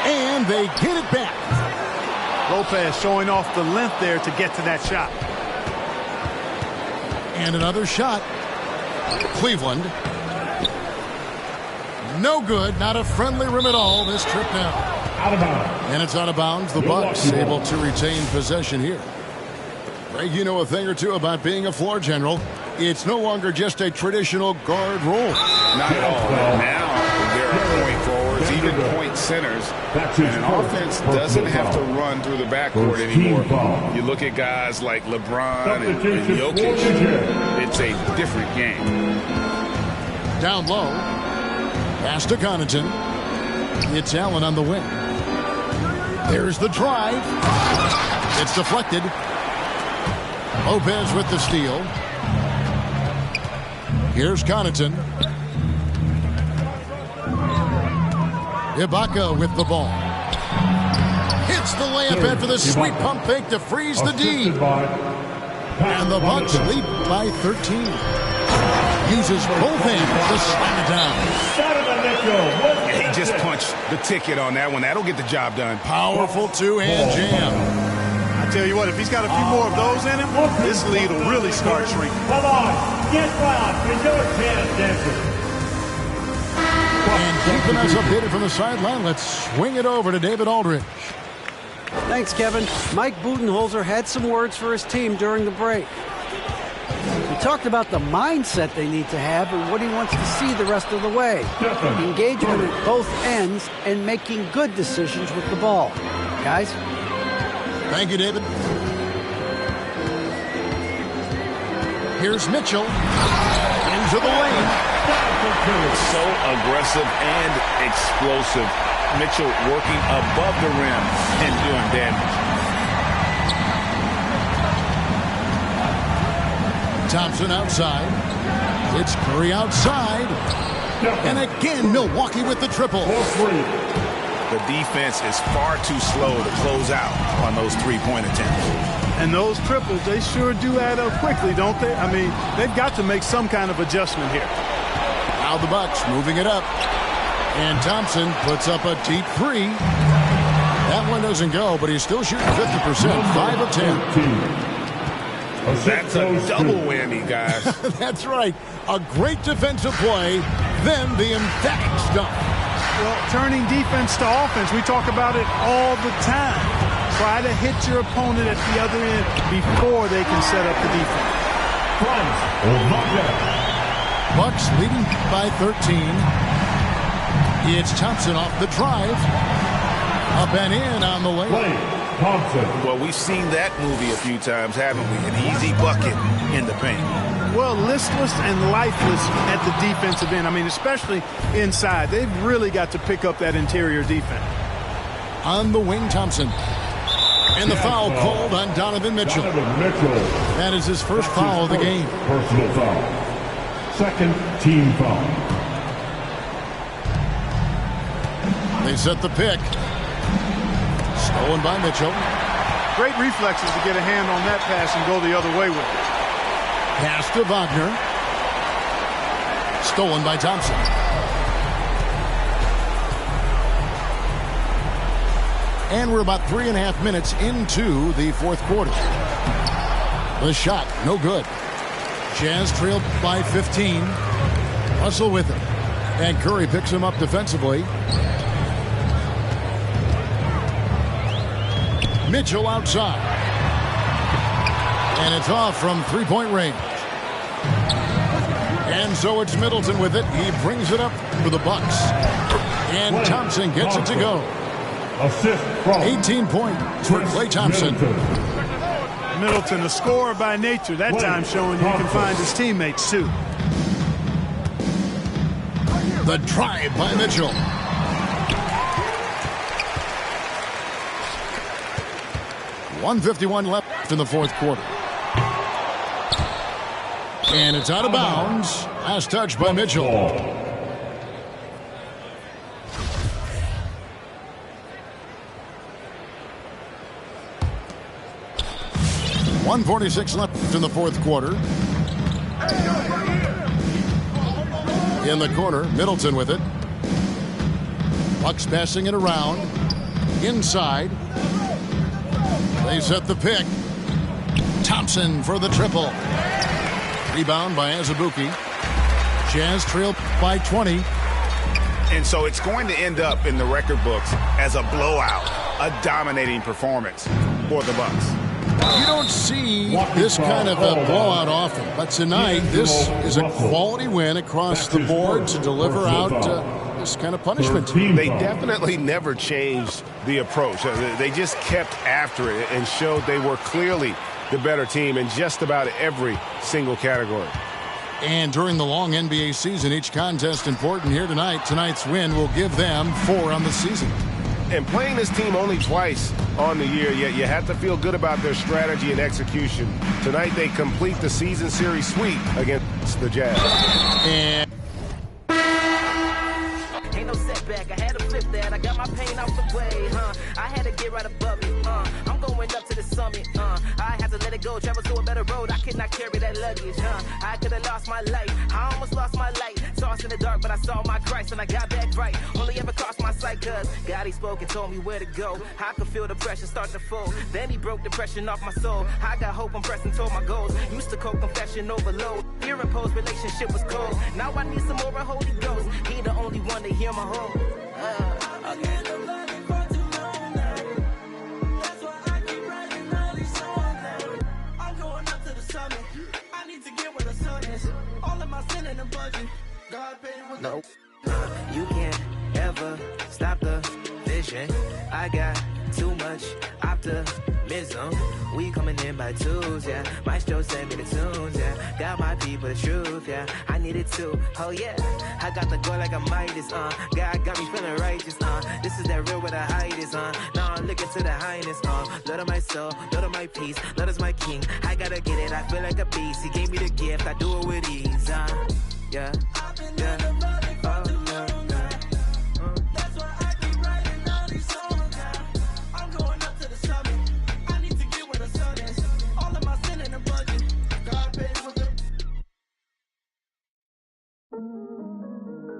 And they get it back. Lopez showing off the length there to get to that shot. And another shot. Cleveland. No good. Not a friendly rim at all this trip now. Out of bounds. And it's out of bounds. The Bucks able to retain possession here. Greg, you know a thing or two about being a floor general. It's no longer just a traditional guard role. Not at all. Now there are point forwards, even point centers. And an offense doesn't have to run through the backcourt anymore. You look at guys like LeBron and Jokic. It's a different game. Down low. Pass to Connaughton. It's Allen on the wing. There's the drive. It's deflected. Lopez with the steal. Here's Connaughton. Ibaka with the ball. Hits the layup after the sweet pump fake to freeze the D. And the Bucks lead by 13. Uses both hands to slam it down. He just punched the ticket on that one. That'll get the job done. Powerful two-hand jam. I tell you what, if he's got a few more of those in him, this lead will really start shrinking. Come on, get wild for your chance, Denver. And keeping us updated from the sideline, let's swing it over to David Aldridge. Thanks, Kevin. Mike Budenholzer had some words for his team during the break. He talked about the mindset they need to have and what he wants to see the rest of the way. Engagement at both ends and making good decisions with the ball. Guys? Thank you, David. Here's Mitchell. Into the lane. So aggressive and explosive. Mitchell working above the rim and doing damage. Thompson outside. It's Curry outside. And again, Milwaukee with the triple. The defense is far too slow to close out on those three-point attempts. And those triples, they sure do add up quickly, don't they? I mean, they've got to make some kind of adjustment here. Now the Bucks moving it up. And Thompson puts up a deep three. That one doesn't go, but he's still shooting 50%, 5 of 10. That's a double whammy, guys. That's right. A great defensive play, then the emphatic stuff. Well, turning defense to offense, we talk about it all the time. Try to hit your opponent at the other end before they can set up the defense. Bucks leading by 13. It's Thompson off the drive. Up and in on the lane. Well, we've seen that movie a few times, haven't we? An easy bucket in the paint. Well, listless and lifeless at the defensive end. I mean, especially inside. They've really got to pick up that interior defense. On the wing, Thompson. And the foul called on Donovan Mitchell. That is his first foul of the game. Personal foul. Second team foul. They set the pick. Stolen by Mitchell. Great reflexes to get a hand on that pass and go the other way with it. Pass to Wagner. Stolen by Thompson. And we're about 3.5 minutes into the fourth quarter. The shot, no good. Jazz trailed by 15. Russell with it. And Curry picks him up defensively. Mitchell outside. And it's off from three-point range. And so it's Middleton with it. He brings it up for the Bucks. And Thompson gets it to go. 18 points for Klay Thompson. Middleton, a scorer by nature. That time showing you can find his teammates, too. The drive by Mitchell. .151 left in the fourth quarter. And it's out of bounds. Last touch by Mitchell. 1:46 left in the fourth quarter. In the corner, Middleton with it. Bucks passing it around. Inside. They set the pick. Thompson for the triple. Rebound by Azubuike. Jazz trailed by 20. And so it's going to end up in the record books as a blowout, a dominating performance for the Bucks. You don't see this kind of a blowout often, but tonight this is a quality win across the board to deliver out this kind of punishment. They definitely never changed the approach. They just kept after it and showed they were clearly the better team in just about every single category. And during the long NBA season, each contest important here tonight. Tonight's win will give them 4 on the season. And playing this team only twice on the year, yet you have to feel good about their strategy and execution. Tonight they complete the season series sweep against the Jazz. And ain't no setback, I had to flip that. I got my pain out the way, I had to get right above it, I'm going up to the summit, I had to let it go, travel to a better road. I could not carry that luggage, I could have lost my life. I almost lost my light. Tossed in the dark, but I saw my Christ and I got back right. Only ever crossed my sight, cause God, he spoke and told me where to go. I could feel the pressure start to fold. Then he broke depression off my soul. I got hope, I'm pressing toward my goals. Used to cope, confession overload. Fear imposed, relationship was cold. Now I need some more of Holy Ghost. He the only one to hear my hope. No, you can't ever stop the vision. I got too much optimism. We coming in by twos, yeah. Maestro sent me the tunes, yeah. Got my people the truth, yeah. I need it too, oh yeah. I got the goal like a Midas, God got me feeling righteous, This is that real where the height is, Now I'm looking to the highness, Lord of my soul, Lord of my peace, Lord is my king. I gotta get it, I feel like a beast. He gave me the gift, I do it with ease, yeah, yeah.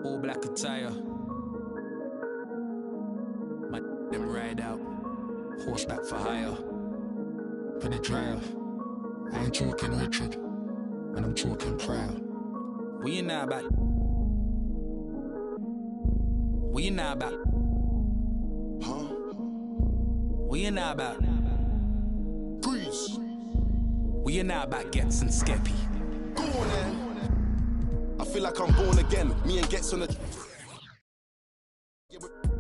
All black attire. My them ride out. Horseback for hire. For the drive. I ain't talking Richard, and I'm talking proud. What you know about? What you know about? Huh? What you know about? Grease. What you know about Gets and Skeppy? Go on then. I feel like I'm born again. Me and Gets on the...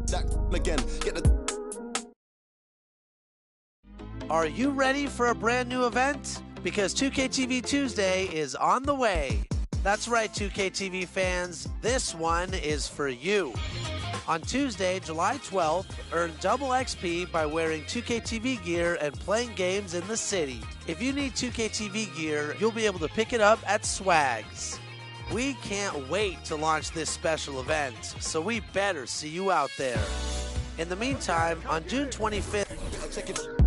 That again. Get the... Are you ready for a brand new event? Because 2KTV Tuesday is on the way. That's right, 2KTV fans, this one is for you. On Tuesday, July 12th, earn double XP by wearing 2KTV gear and playing games in the city. If you need 2KTV gear, you'll be able to pick it up at Swags. We can't wait to launch this special event, so we better see you out there. In the meantime, on June 25th...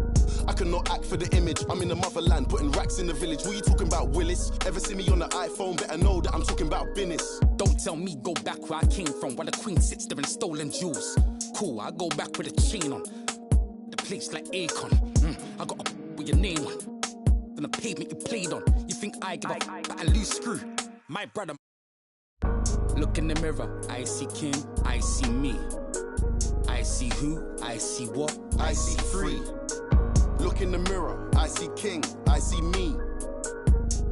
I cannot act for the image. I'm in the motherland, putting racks in the village. What you talking about, Willis? Ever see me on the iPhone? Better know that I'm talking about business. Don't tell me go back where I came from, while the queen sits there in stolen jewels. Cool, I go back with a chain on. The place like Akon. I got a with your name on. From the pavement you played on. You think I give a but I lose screw. My brother. Look in the mirror. I see King, I see me. I see who, I see what, I see free. Look in the mirror, I see King, I see me.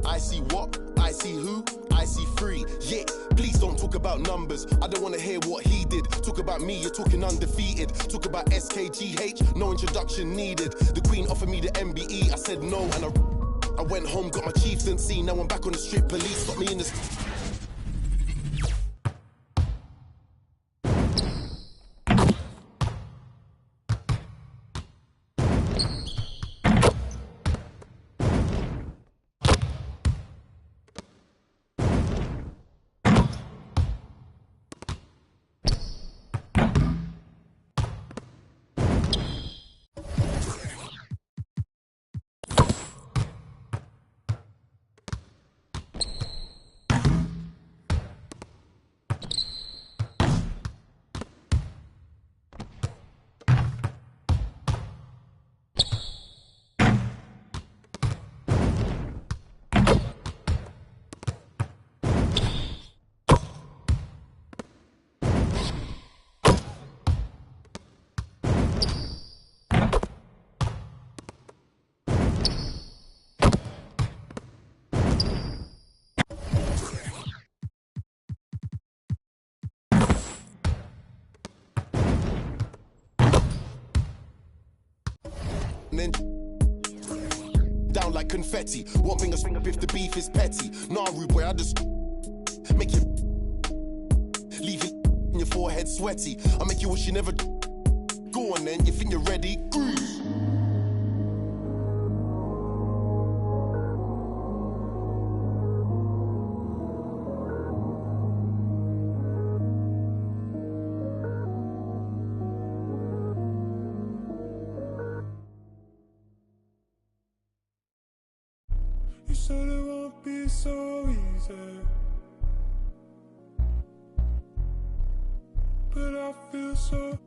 I see what, I see who, I see free. Yeah, please don't talk about numbers. I don't want to hear what he did. Talk about me, you're talking undefeated. Talk about SKGH, no introduction needed. The Queen offered me the MBE, I said no, and I went home, got my chieftaincy. Now I'm back on the strip, police stopped me in the... And then down like confetti. One finger swing up if the beef is petty. Nah, rude boy, I just make you leave it in your forehead sweaty. I make you wish you never. Go on then, you think you're ready? Cruise. You said it won't be so easy, but I feel so